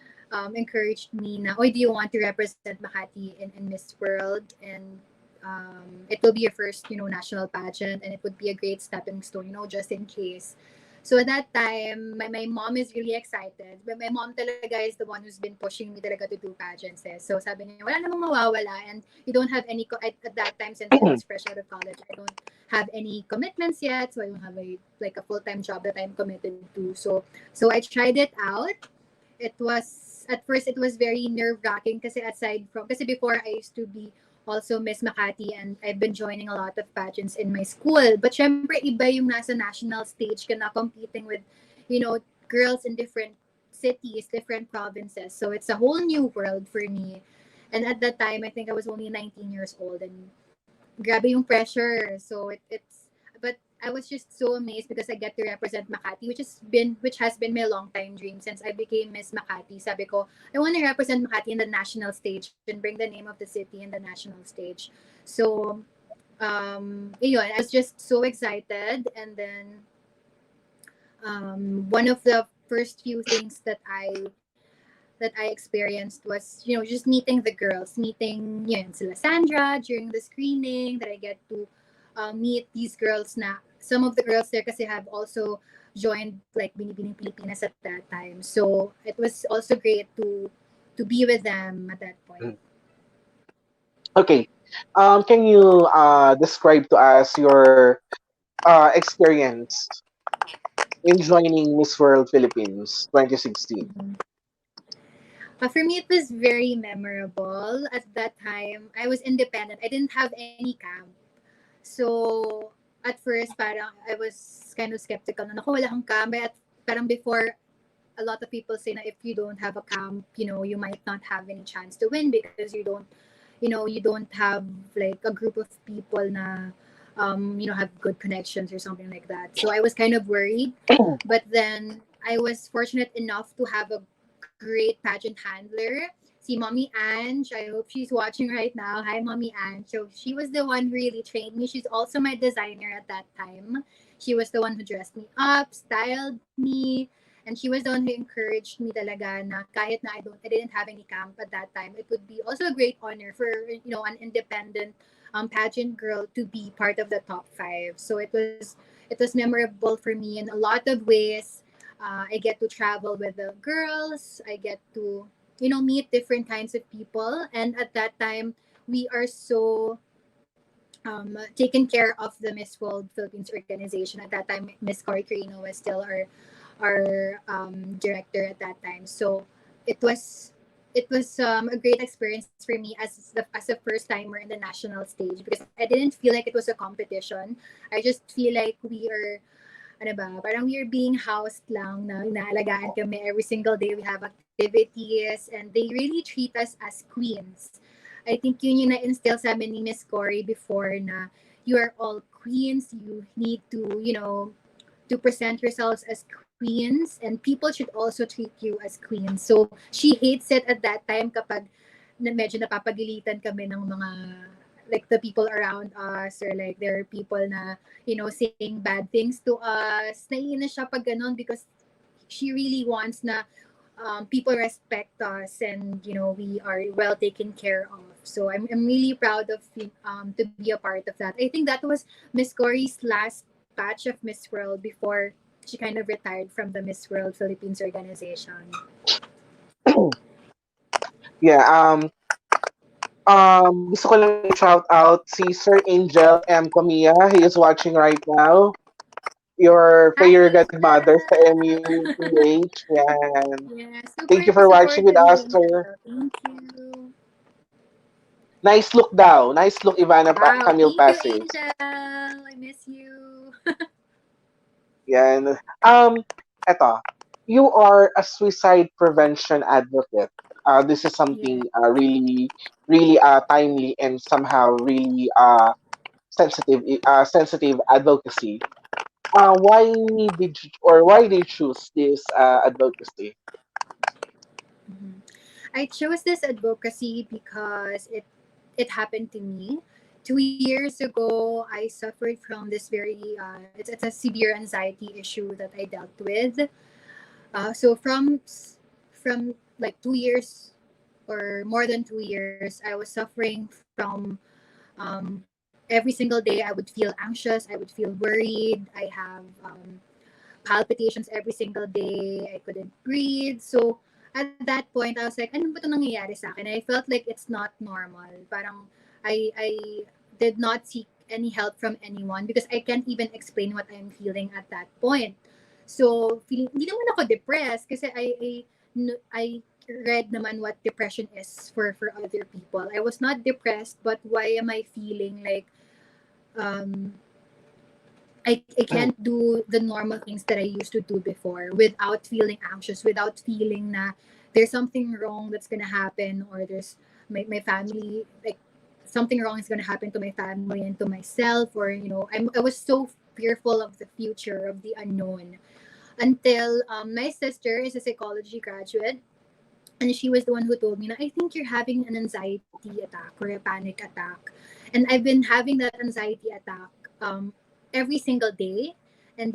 encouraged me na, "Oh, do you want to represent Makati in Miss World? And it will be your first, national pageant, and it would be a great stepping stone, just in case." So at that time, my mom is really excited. But my mom talaga is the one who's been pushing me talaga to do pageants. Eh. So sabi niya, wala namang mawawala. And you don't have any, at that time, since I was fresh out of college, I don't have any commitments yet. So I don't have like a full-time job that I'm committed to. So I tried it out. It was at first it was very nerve-wracking kasi aside from kasi before I used to be also Miss Makati, and I've been joining a lot of pageants in my school. But syempre iba yung nasa national stage ka na competing with, girls in different cities, different provinces. So it's a whole new world for me. And at that time, I think I was only 19 years old, and grabe yung pressure. So it's but I was just so amazed because I get to represent Makati, which has been my long time dream since I became Miss Makati. Sabi ko, I want to represent Makati in the national stage and bring the name of the city in the national stage. So, yun, I was just so excited. And then one of the first few things that I experienced was, just meeting the girls, meeting, sila Sandra during the screening, that I get to meet these girls na, some of the girls there kasi have also joined like Binibining Pilipinas at that time. So it was also great to be with them at that point. Mm. Okay. Can you describe to us your experience in joining Miss World Philippines 2016? Mhm. For me, it was very memorable. At that time, I was independent. I didn't have any camp. So, at first, parang I was kind of skeptical na, naku, wala kang camp. At parang before, a lot of people say na if you don't have a camp, you might not have any chance to win because you don't have like a group of people na, have good connections or something like that. So I was kind of worried. But then I was fortunate enough to have a great pageant handler. See Mommy Ange. I hope she's watching right now. Hi, Mommy Ange. So she was the one who really trained me. She's also my designer at that time. She was the one who dressed me up, styled me, and she was the one who encouraged me talaga na kahit na I didn't have any camp at that time, it would be also a great honor for an independent pageant girl to be part of the top five. So it was memorable for me in a lot of ways. I get to travel with the girls. I get to meet different kinds of people, and at that time we are so taken care of the Miss World Philippines organization. At that time, Miss Carino was still our director at that time. So it was a great experience for me as a first timer in the national stage because I didn't feel like it was a competition. I just feel like we are ano ba, parang we are being housed lang na inaalagaan kami every single day. We have activities and they really treat us as queens. I think yun yung na-instill sa amin ni Miss Cory before na you are all queens. You need to present yourselves as queens and people should also treat you as queens. So, she hates it at that time kapag medyo napapagilitan kami ng mga like the people around us or like there are people na saying bad things to us. Naiinis siya pag ganun because she really wants na people respect us and we are well taken care of. So I'm really proud of to be a part of that. I think that was Miss Cory's last batch of Miss World before she kind of retired from the Miss World Philippines organization. Yeah. Gusto ko lang i-shout out si Sir Angel M. Camilla. He is watching right now. Your Hi, favorite godmother sa Angel! MUPH. Yan. Yeah, Thank super you for watching with supportive us, sir. Angel. Thank you. Nice look daw. Nice look, Ivanna Wow, Camille thank you, Pacis. Angel. I miss you. Yan. Eto. You are a suicide prevention advocate. This is Yeah. something really, really timely and somehow really sensitive advocacy. Why did you choose this advocacy? Mhm. I chose this advocacy because it happened to me. 2 years ago, I suffered from this very it's a severe anxiety issue that I dealt with. So from like 2 years or more than 2 years, I was suffering from every single day. I would feel anxious. I would feel worried. I have palpitations every single day. I couldn't breathe. So at that point, I was like, ano ba ito nangyayari sa akin? I felt like it's not normal. Parang I did not seek any help from anyone because I can't even explain what I'm feeling at that point. So, hindi naman ako depressed kasi I read naman what depression is for other people. I was not depressed, but why am I feeling like um, I can't do the normal things that I used to do before without feeling anxious, without feeling na there's something wrong that's gonna happen or there's my family like something wrong is gonna happen to my family and to myself or I was so fearful of the future, of the unknown. Until my sister is a psychology graduate, and she was the one who told me, na, I think you're having an anxiety attack or a panic attack. And I've been having that anxiety attack every single day and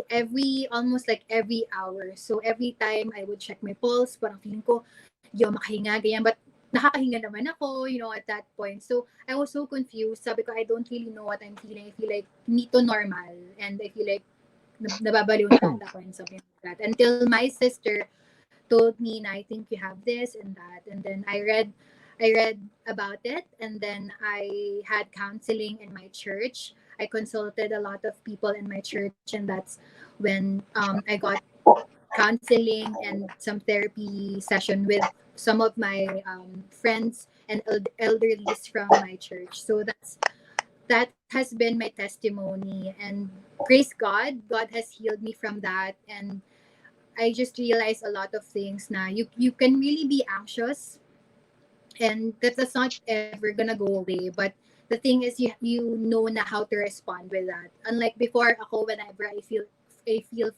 almost like every hour. So every time I would check my pulse, parang feeling ko, yo, makahinga, ganyan. But nakakahinga naman ako, at that point. So I was so confused. Sabi ko, I don't really know what I'm feeling. I feel like hindi to normal. And I feel like nababaliw na ata ako and something like that. Until my sister told me, na, I think you have this and that. And then I read about it, and then I had counseling in my church. I consulted a lot of people in my church, and that's when I got counseling and some therapy session with some of my friends and elderlies from my church. So that has been my testimony, and praise God has healed me from that. And I just realized a lot of things. Now you can really be anxious, and that's not ever gonna go away. But the thing is, you know na how to respond with that. Unlike before, ako, whenever I feel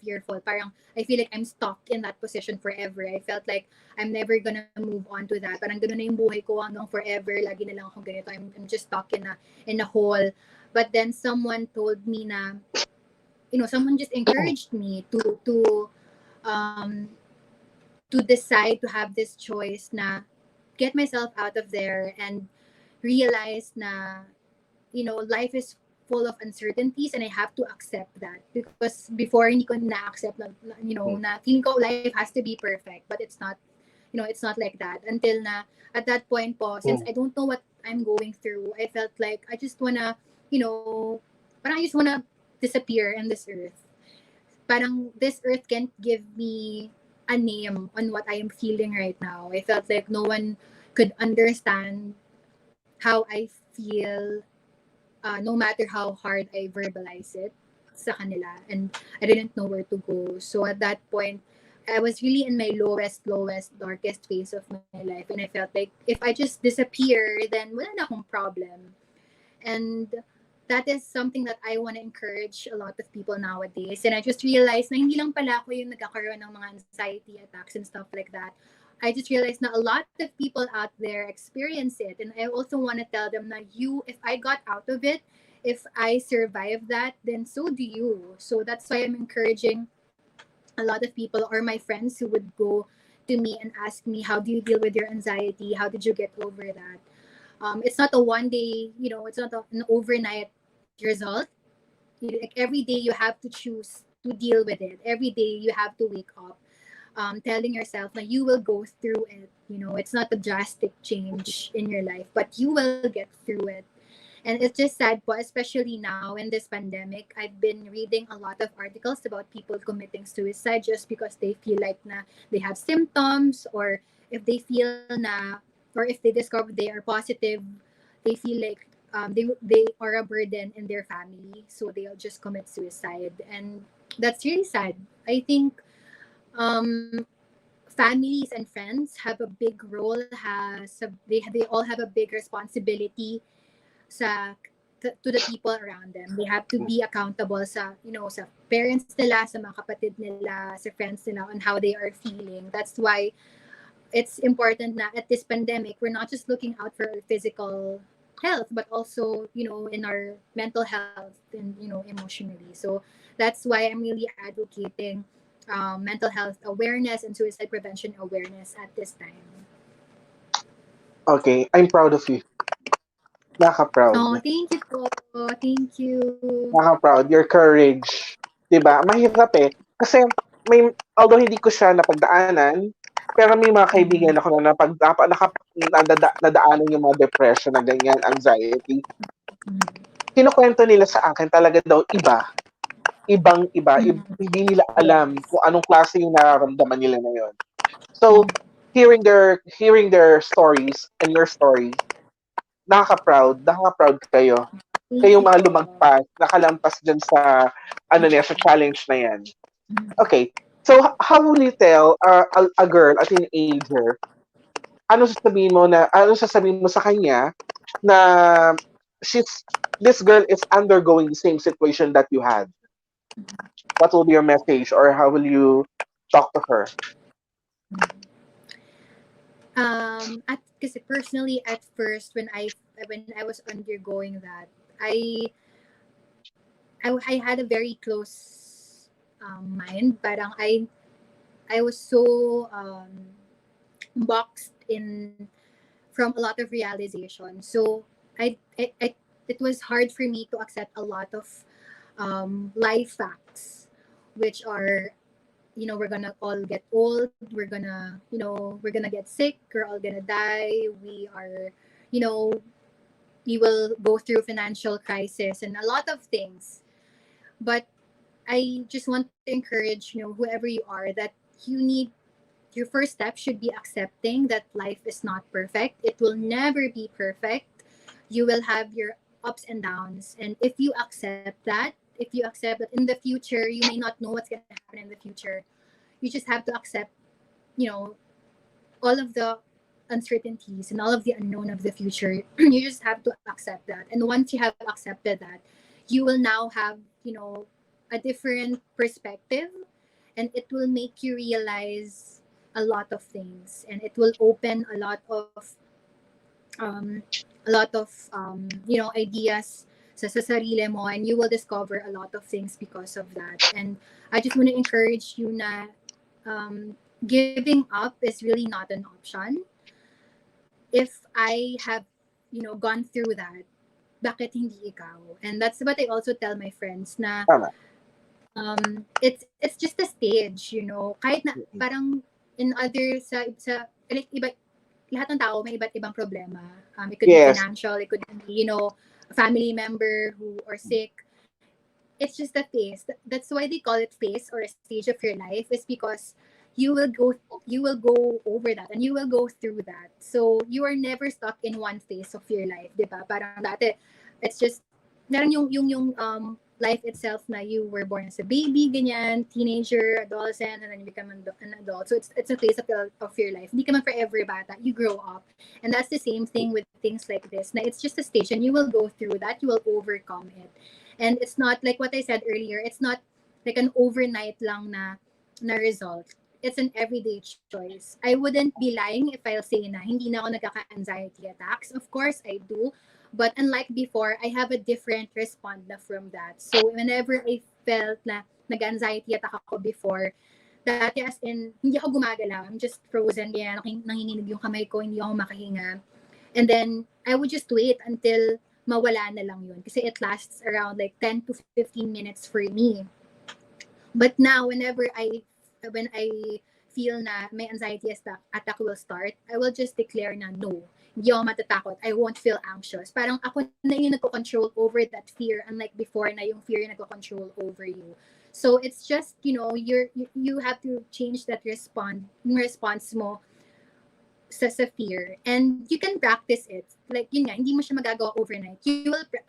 fearful, parang I feel like I'm stuck in that position forever. I felt like I'm never gonna move on to that. Parang ganun na yung buhay ko hanggang forever. Lagi na lang akong ganito. I'm just stuck in a hole. But then someone told me na, someone just encouraged me um to decide to have this choice na get myself out of there and realize na, life is full of uncertainties, and I have to accept that. Because before, hindi ko na-accept na feeling ko life has to be perfect, but it's not like that. Until na, at that point po, since I don't know what I'm going through, I felt like I just wanna, parang I just wanna disappear in this earth. Parang this earth can't give me a name on what I am feeling right now. I felt like no one could understand how I feel, no matter how hard I verbalize it sa kanila. And I didn't know where to go. So at that point, I was really in my lowest, darkest phase of my life. And I felt like if I just disappear, then wala na akong problem. And that is something that I want to encourage a lot of people nowadays. And I just realized na hindi lang pala ako yung nagkakaroon ng mga anxiety attacks and stuff like that. I just realized na a lot of people out there experience it. And I also want to tell them na if I got out of it, if I survived that, then so do you. So that's why I'm encouraging a lot of people or my friends who would go to me and ask me, how do you deal with your anxiety? How did you get over that? It's not a one day, it's not an overnight result. Like every day you have to choose to deal with it. Every day you have to wake up, telling yourself that you will go through it. It's not a drastic change in your life, but you will get through it. And it's just sad po, especially now in this pandemic. I've been reading a lot of articles about people committing suicide just because they feel like na they have symptoms, or if they feel na, or if they discover they are positive, they feel like they are a burden in their family, so they'll just commit suicide. And that's really sad. I think um, families and friends have a big role. They all have a big responsibility sa to the people around them. They have to be accountable sa parents nila, sa mga kapatid nila, sa friends nila, on how they are feeling. That's why it's important na at this pandemic, we're not just looking out for our physical health, but also, in our mental health and, emotionally. So that's why I'm really advocating mental health awareness and suicide prevention awareness at this time. Okay, I'm proud of you. Oh, Nakaka-proud. thank you po. Thank you. Nakaka-proud. Your courage. 'Di ba? Mahirap eh. Kasi although hindi ko siya napagdaanan, pero may mga kaibigan ako na nadaanan yung mga depression na ganyan, anxiety. Kinukwento nila sa akin talaga daw ibang-iba. Hindi nila alam Yes. kung anong klase yung nararamdaman nila na yun. So, hearing their stories and your story, nakaka-proud kayo. Thank Kayong you mga po. lumagpas, nakalampas dyan sa, sa challenge na yan. Okay. So, how will you tell a girl, a teenager, ano sasabihin mo sa kanya na she's this girl is undergoing the same situation that you had? What will be your message, or how will you talk to her? Because personally, at first, when I was undergoing that, I I had a very close mind. Parang I was so boxed in from a lot of realization. So it was hard for me to accept a lot of life facts, which are, we're gonna all get old, we're gonna get sick, we're all gonna die, you know we will go through financial crisis and a lot of things. But I just want to encourage, whoever you are, that you need your first step should be accepting that life is not perfect. It will never be perfect. You will have your ups and downs. And if you accept that in the future, you may not know what's going to happen in the future, you just have to accept, you know, all of the uncertainties and all of the unknown of the future. You just have to accept that. And once you have accepted that, you will now have, a different perspective, and it will make you realize a lot of things, and it will open um, ideas sa sarili mo, and you will discover a lot of things because of that. And I just want to encourage you na giving up is really not an option. If I have, gone through that, bakit hindi ikaw? And that's what I also tell my friends na Tama. it's just a stage, kahit na parang in other sa like iba, lahat ng tao may iba't ibang problema. It could be Yes. financial, it could be, a family member who are sick. It's just a phase. That's why they call it phase or a stage of your life, is because you will go you will go over that and you will go through that. So you are never stuck in one phase of your life, 'di ba? Parang dati it's just meron yung life itself na you were born as a baby, ganyan, teenager, adolescent, and then you become an adult. So it's a phase of your life. Hindi ka man forever bata. You grow up. And that's the same thing with things like this. Na it's just a stage and you will go through that. You will overcome it. And it's not like what I said earlier. It's not like an overnight lang na result. It's an everyday choice. I wouldn't be lying if I'll say na hindi na ako nagkaka-anxiety attacks. Of course, I do. But unlike before, I have a different response na from that. So whenever I felt na nag-anxiety attack ako before, dati as in, hindi ako gumagalaw. I'm just frozen. Kaya nanginginig yung kamay ko, hindi ako makahinga. And then, I would just wait until mawala na lang yun. Kasi it lasts around like 10 to 15 minutes for me. But now, when I feel na may anxiety attack will start, I will just declare na no. Hindi ako matatakot. I won't feel anxious. Parang ako na yung nagko-control over that fear, unlike before na yung fear yung nagko-control over you. So it's just, you have to change that yung response mo sa fear. And you can practice it. Like, yun nga, hindi mo siya magagawa overnight.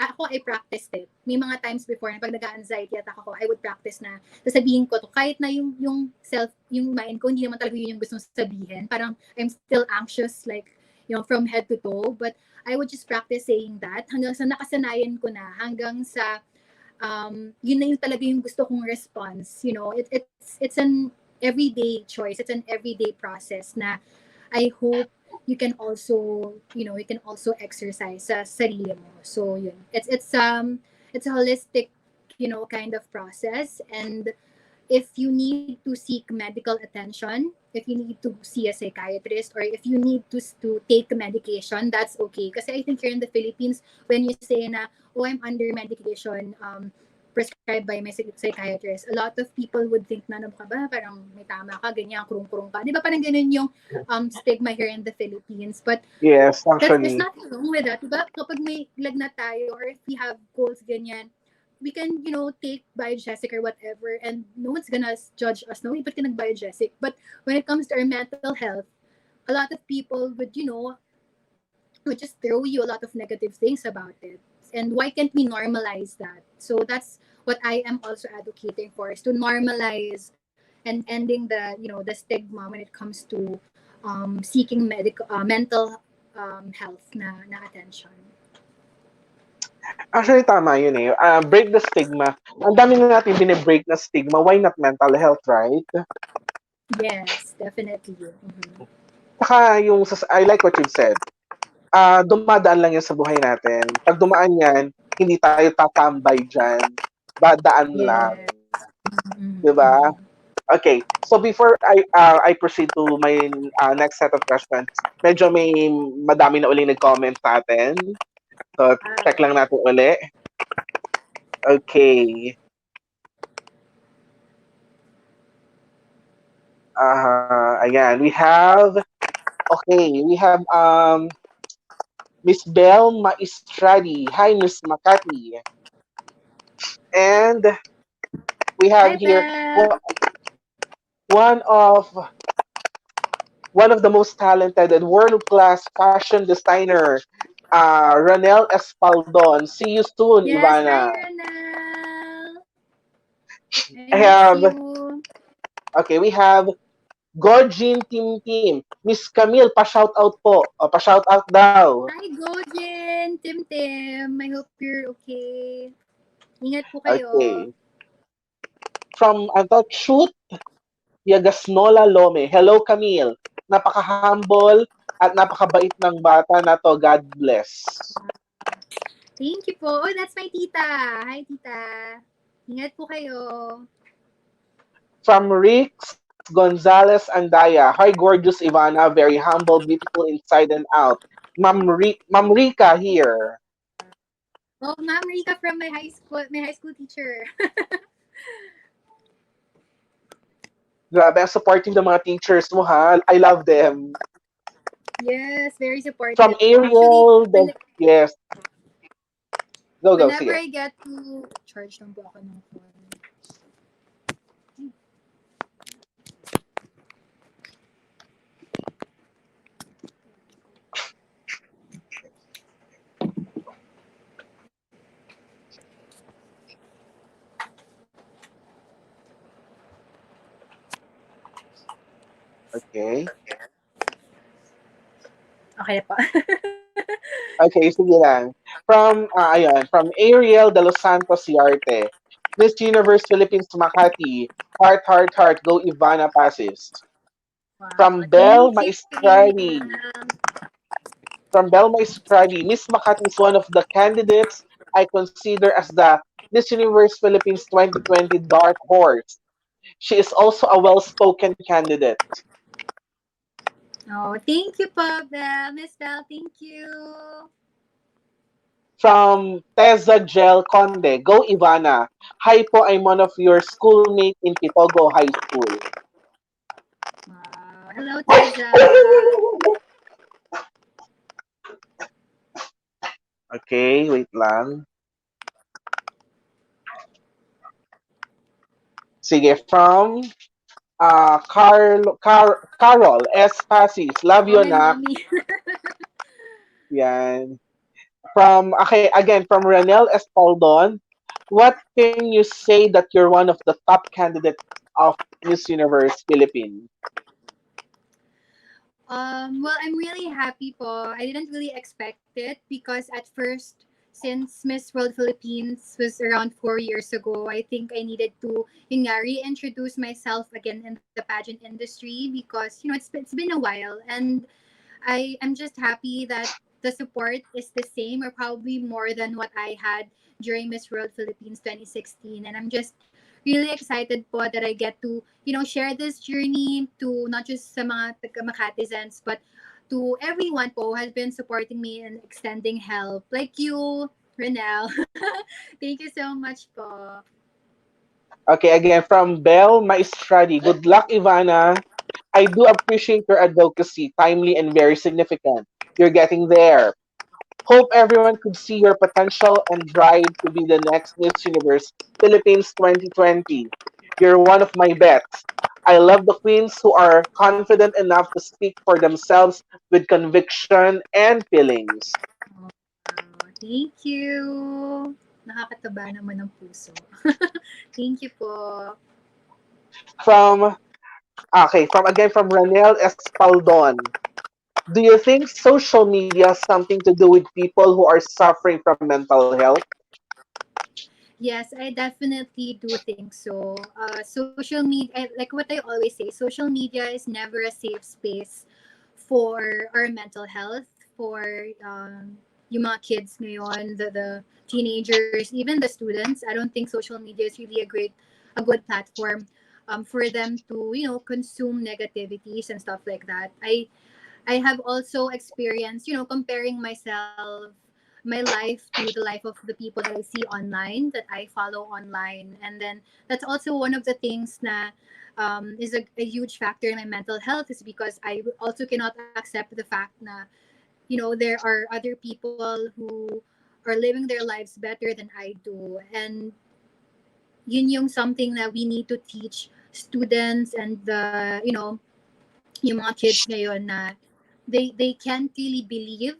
Ako, I practiced it. May mga times before na pag nag-anxiety attack ako, I would practice na sasabihin ko to. Kahit na yung mind ko, hindi naman talaga yun yung gustong sabihin. Parang, I'm still anxious, like, from head to toe. But I would just practice saying that hanggang sa nakasanayan ko na, hanggang sa, yun na yung talaga yung gusto kong response. It's an everyday choice. It's an everyday process na I hope you can also, exercise sa sarili mo. So yun. It's a holistic, kind of process. And if you need to seek medical attention, if you need to see a psychiatrist, or if you need to take medication, that's okay. Kasi I think here in the Philippines, when you say na, oh, I'm under medication, prescribed by my psychiatrist, a lot of people would think na, ano ka ba, parang may tama ka, ganyan, kurung-kurung ka. Di ba parang ganun yung stigma here in the Philippines? But Yes, there's actually. nothing wrong with that. Diba? Kapag may lagnat tayo, or if we have colds, ganyan, we can, take biogesic or whatever, and no one's gonna judge us. No, ba't ka nag-biogesic? But when it comes to our mental health, a lot of people would just throw you a lot of negative things about it. And why can't we normalize that? So that's what I am also advocating for, is to normalize and ending the stigma when it comes to seeking mental health na attention. Actually, tama yun eh. Break the stigma. Ang dami na natin binibreak na stigma. Why not mental health, right? Yes, definitely. Mhm. Saka yung, I like what you've said. Dumadaan lang yan sa buhay natin. Pag dumaan yan, hindi tayo tatambay dyan. Dadaan lang. Yes. Mhm, Diba? mhm. Okay. So before I proceed to my next set of questions, medyo may madami na uling nag-comment sa atin. So check lang natin uli. Okay. Ayan. We have Miss Belle Maestradi. Hi, Miss Makati. And we have Hi, here Belle. one of one of the most talented and world-class fashion designer, Ronel Espaldon. See you soon, Yes, hi, Ivanna. Renal. I I miss have you. okay, we have Gorgin Team. Miss Kamil, pa-shout out po. O, pa-shout out daw. Hi, Gojen. Tim. I hope you're okay. Ingat po kayo. Okay. From Shoot Yagasnola Lome. Hello, Camille. Napaka-humble at napakabait ng bata na to. God bless. Thank you po. Oh, that's my tita. Hi, tita. Ingat po kayo. From Rix Gonzalez Andaya. Hi, gorgeous Ivana. Very humble, beautiful inside and out. Ma'am Rika here. Oh, Ma'am Rika from my high school teacher. Grabe, ang supporting ng mga teachers mo, ha? I love them. Yes, very From supportive po. Actually, Ariel, yes. Go, whenever sige. I get to charge lang po ako ng phone. Okay. Okay po. Okay, sige lang. From Ariel de Los Santos Yarte. Miss Universe Philippines Makati. Heart, go Ivana Pacis. Wow, From Belle thank you, Maestradi. Ariel. From Belle Maestradi. Miss Makati is one of the candidates I consider as the Miss Universe Philippines 2020 Dark Horse. She is also a well-spoken candidate. Oh, thank you po, Belle. Miss Belle, thank you. From Teza Gel Conde. Go Ivana. Hi po, I'm one of your schoolmate in Pitogo High School. Wow. Hello, Teza. Okay, wait lang. Sige, from Carol S. Pacis. Love Oh, you, my anak. mommy. Yan. Again, from Renel Espaldon. What can you say that you're one of the top candidates of Miss Universe Philippines? Well, I'm really happy po. I didn't really expect it because at first, since Miss World Philippines was around 4 years ago, I think I needed to reintroduce myself again in the pageant industry because it's been a while, and I'm just happy that the support is the same or probably more than what I had during Miss World Philippines 2016, and I'm just really excited po that I get to share this journey to not just sa mga taga Makatizens but to everyone po who has been supporting me and extending help like you, Renel. Thank you so much po. Okay, again, from Belle Maestradi. Good luck, Ivana. I do appreciate your advocacy, timely and very significant. You're getting there. Hope everyone could see your potential and drive to be the next Miss Universe Philippines 2020. You're one of my bets. I love the queens who are confident enough to speak for themselves with conviction and feelings. Thank you. Nakakataba naman ng puso. Thank you po. From Ranel Espaldon. Do you think social media has something to do with people who are suffering from mental health? Yes, I definitely do think so. Social media, like what I always say, social media is never a safe space for our mental health, for yung mga kids ngayon, the teenagers, even the students. I don't think social media is really a good platform for them to, consume negativities and stuff like that. I have also experienced, comparing myself, my life to the life of the people that I see online, that I follow online. And then that's also one of the things na is a huge factor in my mental health, is because I also cannot accept the fact na, there are other people who are living their lives better than I do. And yun yung something that we need to teach students and yung mga kids ngayon na they can't really believe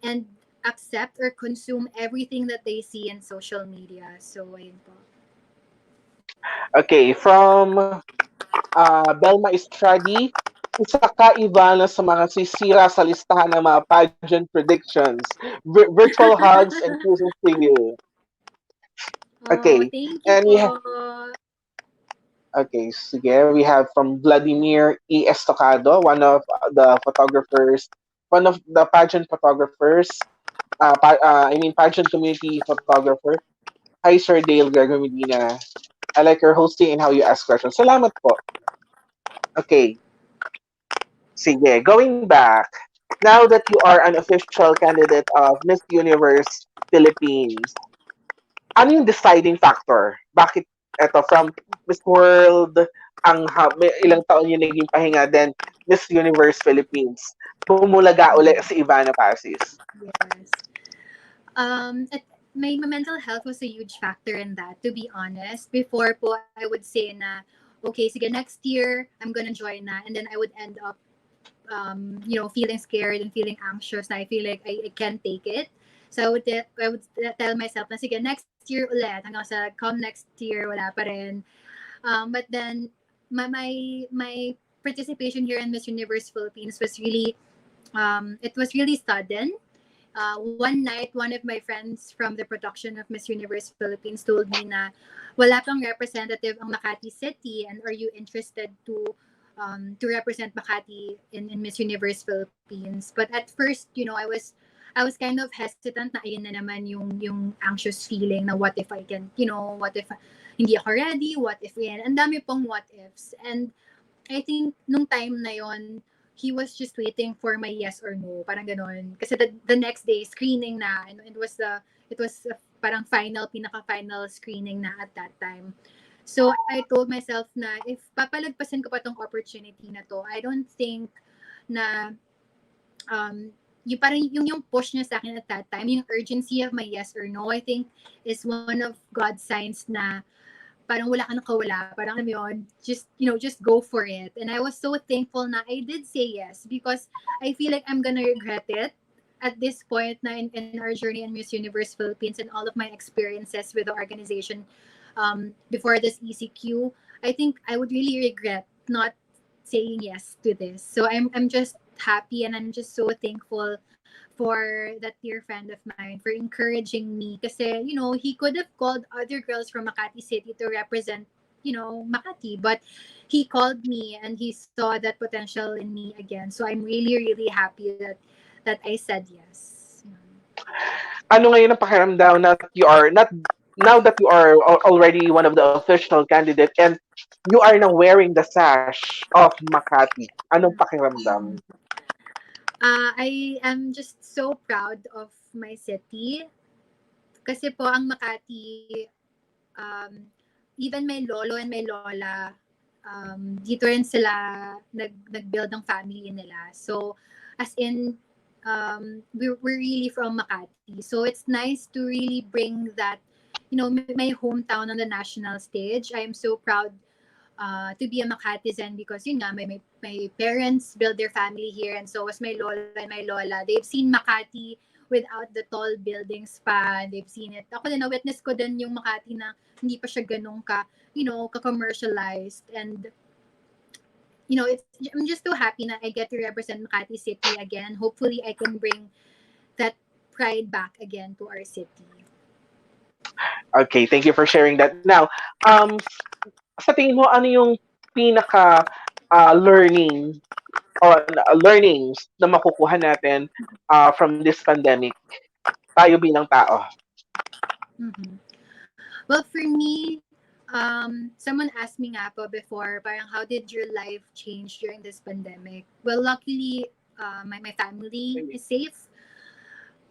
and accept or consume everything that they see in social media. So, ayun po. Okay, from Belma Estradi, isa ka, Ivanna, sa mga sisira sa listahan ng mga pageant predictions. Virtual hugs and kisses to you. Oh, Okay, thank you and po. okay, sige, we have from Vladimir E. Estocado, one of the photographers, one of the pageant photographers, pageant community photographer. Hi, Sir Dale Gregory Medina. I like your hosting and how you ask questions. Salamat po. Okay, sige, going back. Now that you are an official candidate of Miss Universe Philippines, ano yung deciding factor? Bakit eto from Miss World may ilang taon yung naging pahinga, then Miss Universe Philippines. Bumulaga uli si Ivanna Pacis. Yes. My mental health was a huge factor in that, to be honest. Before po, I would say na, okay, sige, next year, I'm gonna join na. And then I would end up, feeling scared and feeling anxious na I feel like I can't take it. So I would tell myself na, sige, next year ulit. Hanggang sa come next year, wala pa rin. But then, my participation here in Miss Universe Philippines was really, it was really sudden. One night, one of my friends from the production of Miss Universe Philippines told me na wala pang representative ang Makati City, and are you interested to represent Makati in Miss Universe Philippines? But at first, I was kind of hesitant na ayun na naman yung anxious feeling na what if I can, what if hindi ako ready, what if yan. Ang dami pong what ifs. And I think nung time na yon, he was just waiting for my yes or no, parang ganon. Kasi the next day screening na, and it was parang pinaka-final screening na at that time. So I told myself na if papalagpasin ko pa tong opportunity na to, I don't think na yung parang yung push niya sa akin at that time, yung urgency of my yes or no, I think is one of God's signs na parang wala ka nang kawala. Parang alam yun, just go for it. And I was so thankful na I did say yes, because I feel like I'm gonna regret it at this point na in our journey in Miss Universe Philippines and all of my experiences with the organization before this ECQ. I think I would really regret not saying yes to this. So I'm just happy, and I'm just so thankful for that dear friend of mine for encouraging me. Kasi, he could have called other girls from Makati City to represent, Makati. But he called me and he saw that potential in me again. So I'm really, really happy that I said yes. Ano ngayon ang pakiramdam that you are not now that you are already one of the official candidate and you are now wearing the sash of Makati? Anong pakiramdam? I am just so proud of my city. Kasi po, ang Makati, even my lolo and my lola, dito rin sila nag-build ng family nila. So, as in, we're really from Makati. So, it's nice to really bring that, my hometown on the national stage. I am so proud to be a Makatizen, because yun nga, my parents built their family here, and so was my lola and my lola. They've seen Makati without the tall buildings pa. They've seen it. Ako din, na-witness ko din yung Makati na hindi pa siya ganun ka-commercialized. And, I'm just so happy na I get to represent Makati City again. Hopefully, I can bring that pride back again to our city. Okay, thank you for sharing that. Now, sa tingin mo, ano yung pinaka learnings na makukuha natin from this pandemic? Tayo bilang tao. Mhm. Well, for me, someone asked me nga po before, parang how did your life change during this pandemic? Well, luckily, my family is safe.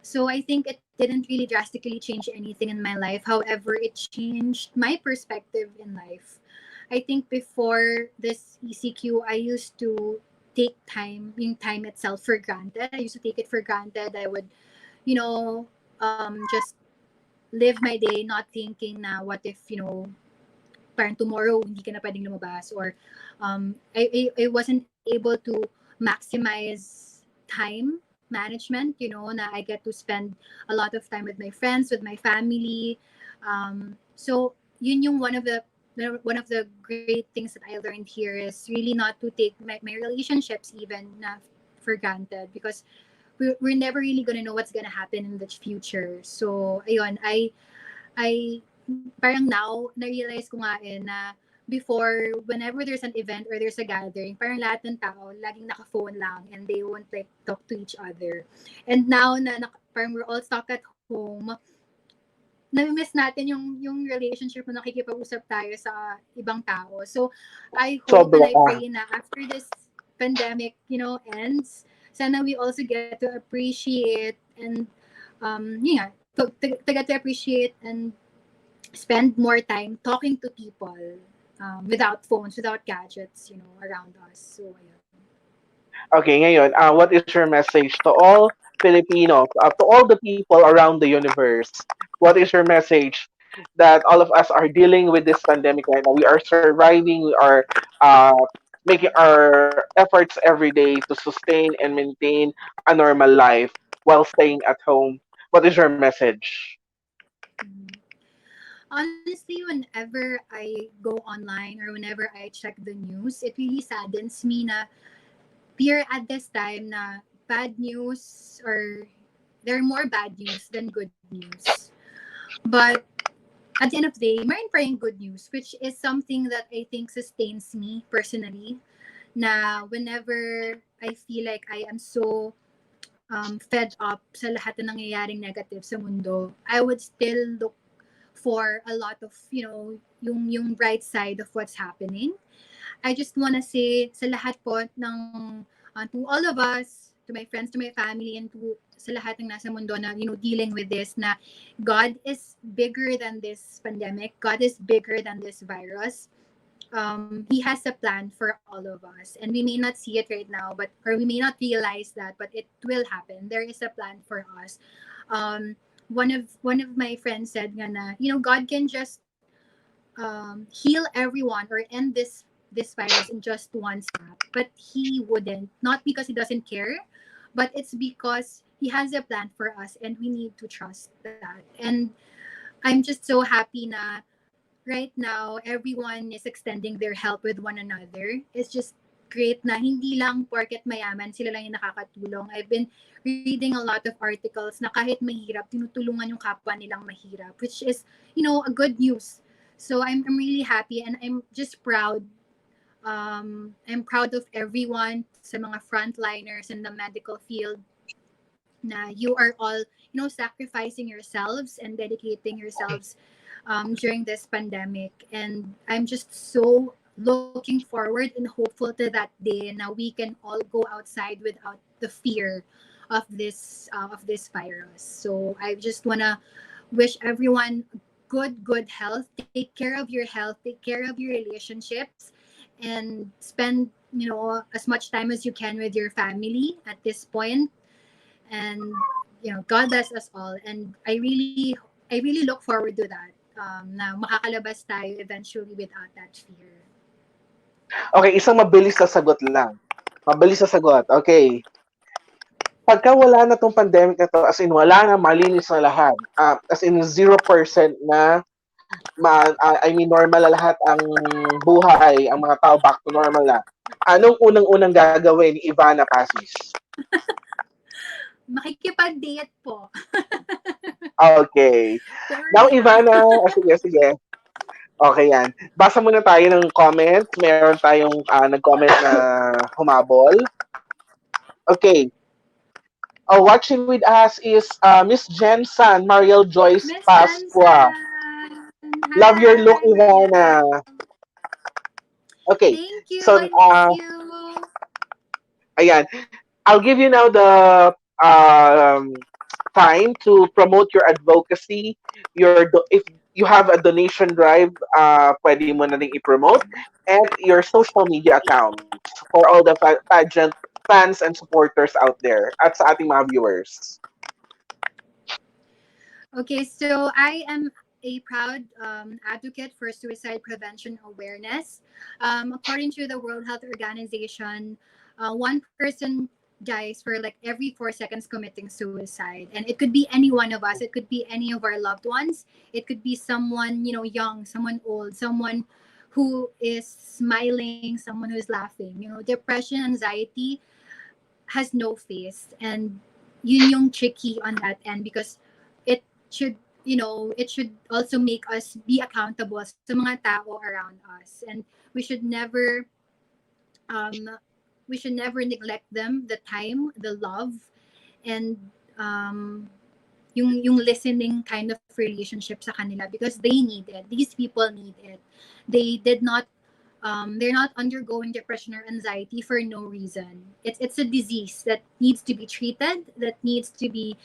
So I think it didn't really drastically change anything in my life. However, it changed my perspective in life. I think before this ECQ, I used to take yung time itself for granted. I used to take it for granted. I would, you know, just live my day not thinking na what if, parang tomorrow hindi ka na pwedeng lumabas, or I wasn't able to maximize time management, na I get to spend a lot of time with my friends, with my family. So yun yung one of the great things that I learned here is really not to take my relationships even na for granted, because we're never really gonna know what's gonna happen in the future. So ayun, I parang now na-realize ko nga na before, whenever there's an event or there's a gathering, parang lahat ng tao laging naka-phone lang and they won't like talk to each other. And now na parang we're all stuck at home, nami-miss natin yung relationship na nakikipag-usap tayo sa ibang tao. So I hope Sobra. and I pray na after this pandemic, ends, sana we also get to appreciate and to get to appreciate and spend more time talking to people, without phones, without gadgets, around us. So, ayun. Okay, ngayon, what is your message to all Filipinos, to all the people around the universe? What is your message that all of us are dealing with this pandemic right now? We are surviving. We are uh, making our efforts every day to sustain and maintain a normal life while staying at home. What is your message? Mhm. Honestly, whenever I go online or whenever I check the news, it really saddens me na here at this time na bad news, or there are more bad news than good news. But at the end of the day, meron pa rin good news, which is something that I think sustains me personally. Na whenever I feel like I am so fed up sa lahat na nangyayaring negative sa mundo, I would still look for a lot of, yung bright side of what's happening. I just wanna say sa lahat po ng, to all of us, to my friends, to my family, and to sa lahat ng nasa mundo na, dealing with this, na God is bigger than this pandemic. God is bigger than this virus. He has a plan for all of us, and we may not see it right now, or we may not realize that, but it will happen. There is a plan for us. One of my friends said nga na, God can just heal everyone or end this virus in just one snap, but he wouldn't. Not because he doesn't care, but it's because he has a plan for us, and we need to trust that. And I'm just so happy na right now everyone is extending their help with one another. It's just great na hindi lang porket mayaman sila lang yung nakakatulong. I've been reading a lot of articles na kahit mahirap, tinutulungan yung kapwa nilang mahirap, which is, a good news. So I'm really happy, and I'm just proud. I'm proud of everyone sa mga frontliners in the medical field na you are all, sacrificing yourselves and dedicating yourselves during this pandemic. And I'm just so looking forward and hopeful to that day now we can all go outside without the fear of this virus. So I just wanna wish everyone good health. Take care of your health. Take care of your relationships, and spend as much time as you can with your family at this point. And God bless us all. And I really look forward to that. Na makakalabas tayo eventually without that fear. Okay, isang mabilis na sagot lang. Mabilis na sagot. Okay. Pagka wala na tong pandemic na to, as in wala na, malinis na lahat. As in 0% na, I mean normal na lahat ang buhay, ang mga tao back to normal na. Anong unang-unang gagawin ni Ivanna Pacis? Makikipag-date po. Okay. For Now, real. Ivana, sige, sige. Okay yan. Basa muna tayo ng comments. Meron tayong nag-comment na humabol. Okay. Watching with us is Miss Jen San, Mariel Joyce Miss Pasqua. Jensen! Love your look, Hi, Ivana. Marielle. Okay. Thank you. So, I miss you. ayan. I'll give you now the time to promote your advocacy. If you have a donation drive, pwede mo na rin i-promote. And your social media accounts for all the pageant fans and supporters out there at sa ating mga viewers. Okay, so I am a proud advocate for suicide prevention awareness. According to the World Health Organization, one person dies for like every 4 seconds committing suicide, and it could be any one of us. It could be any of our loved ones. It could be someone young, someone old, someone who is smiling, someone who is laughing. Depression, anxiety has no face, and yun yung tricky on that end because it should it should also make us be accountable sa mga tao around us, and we should never um we should never neglect them, the time, the love, and um yung listening kind of relationship sa kanila, because they need it. These people need it. They did not they're not undergoing depression or anxiety for no reason. It's a disease that needs to be treated, that needs to be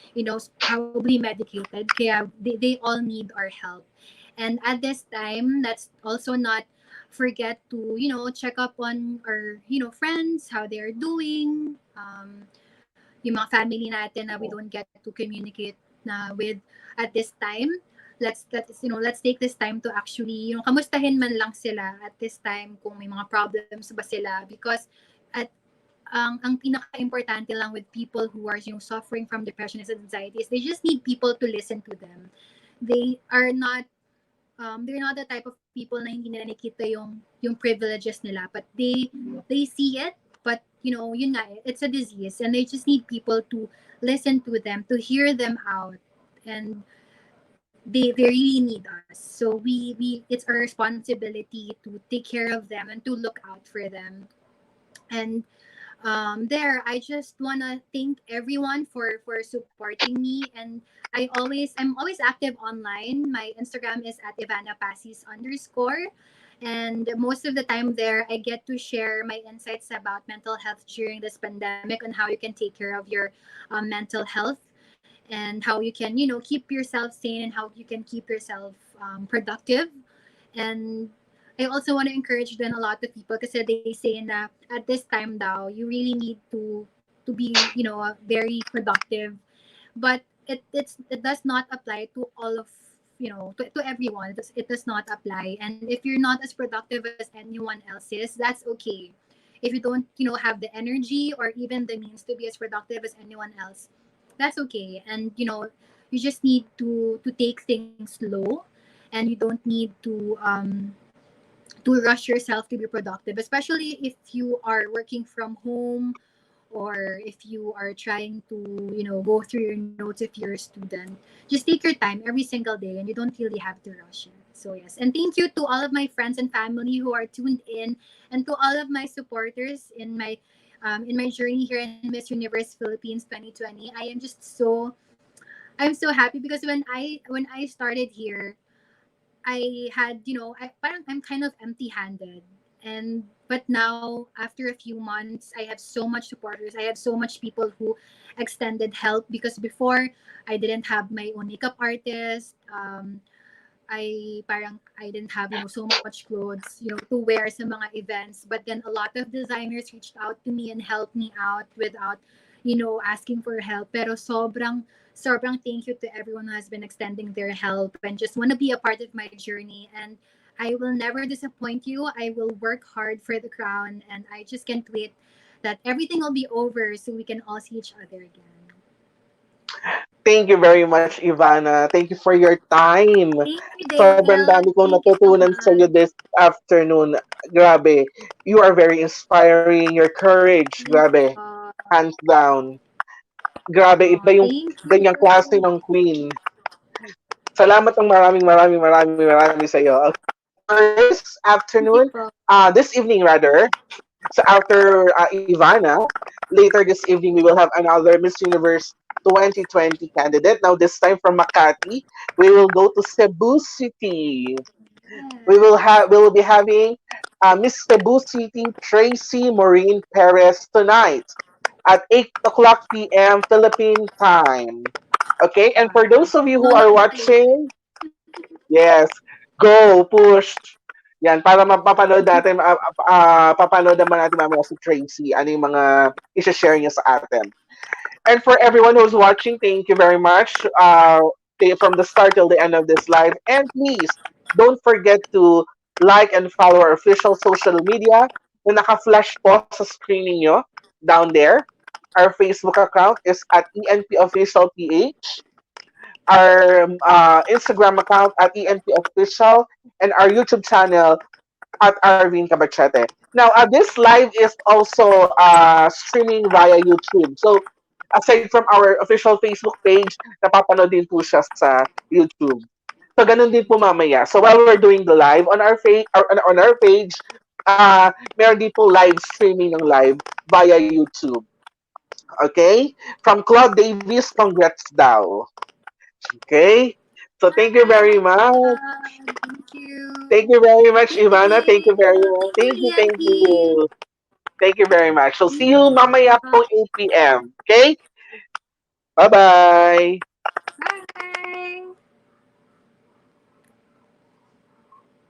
probably medicated. Kaya they all need our help. And at this time, let's also not forget to check up on our friends, how they're doing, yung mga family natin na we don't get to communicate na with at this time. Let's take this time to actually kamustahin man lang sila at this time kung may mga problems ba sila, because at ang pinaka-importante lang with people who are suffering from depression and anxiety is they just need people to listen to them. They are not they're not the type of people na hindi nila nakikita yung privileges nila, but they see it, but yun nga, it's a disease, and they just need people to listen to them, to hear them out, and they really need us. So we it's our responsibility to take care of them and to look out for them. And there, I just wanna thank everyone for supporting me, and I'm always active online. My Instagram is at Ivanna Pacis _, and most of the time there I get to share my insights about mental health during this pandemic, and how you can take care of your mental health, and how you can keep yourself sane, and how you can keep yourself productive. And I also want to encourage then a lot of people, kasi they say na at this time daw you really need to be very productive, but it does not apply to all of to everyone. It does not apply, and if you're not as productive as anyone else is, that's okay. If you don't have the energy or even the means to be as productive as anyone else, that's okay. And you just need to take things slow, and you don't need to rush yourself to be productive, especially if you are working from home, or if you are trying to go through your notes if you're a student. Just take your time every single day, and you don't really have to rush it. So yes, and thank you to all of my friends and family who are tuned in, and to all of my supporters in my journey here in Miss Universe Philippines 2020. I'm so happy, because when I started here, I had, I'm kind of empty-handed. And but now, after a few months, I have so much supporters. I have so much people who extended help, because before I didn't have my own makeup artist. I didn't have so much clothes to wear sa mga events, but then a lot of designers reached out to me and helped me out without asking for help. Pero sobrang thank you to everyone who has been extending their help and just want to be a part of my journey. And I will never disappoint you. I will work hard for the crown, and I just can't wait that everything will be over so we can all see each other again. Thank you very much, Ivana. Thank you for your time. Thank you, Sobrang Dale. dami kong Thank you so natutunan sa iyo much. this afternoon. Grabe. You are very inspiring. Your courage, Thank you grabe. po. Hands down. Grabe, iba Oh, yung thank ganyang klase you. ng queen. Salamat ng maraming sa iyo. Okay, for this Thank you afternoon, po. this evening rather, so after Ivana, later this evening we will have another Miss Universe 2020 candidate. Now this time from Makati, we will go to Cebu City. We will be having Miss Cebu City Tracy Maureen Perez tonight at 8 o'clock p.m. Philippine time. Okay, and for Wow. those of you who are Looking forward. watching, yes, go, push. Yan, para mapapanood natin, papanood naman natin mamaya si Tracy, ano yung mga isa-share niya sa atin. And for everyone who's watching, thank you very much from the start till the end of this live. And please, don't forget to like and follow our official social media na naka-flash po sa screening nyo down there. Our Facebook account is at ENPOfficialPH. Our Instagram account at ENPOfficial. And our YouTube channel at Arvin Cabachete. Now, this live is also streaming via YouTube. So, aside from our official Facebook page, napapanood din po siya sa YouTube. So, ganun din po mamaya. So, while we're doing the live on our on our page, meron din po live streaming ng live via YouTube. Okay? From Claude Davis, congrats daw. Okay? So, thank you very much. Thank you. Thank you very much, Thank Ivana. Thank you you. very much. Thank you, Thank ENP. you. Thank you very much. So see Thank you you. mamaya po 8 p.m. Okay? Bye-bye.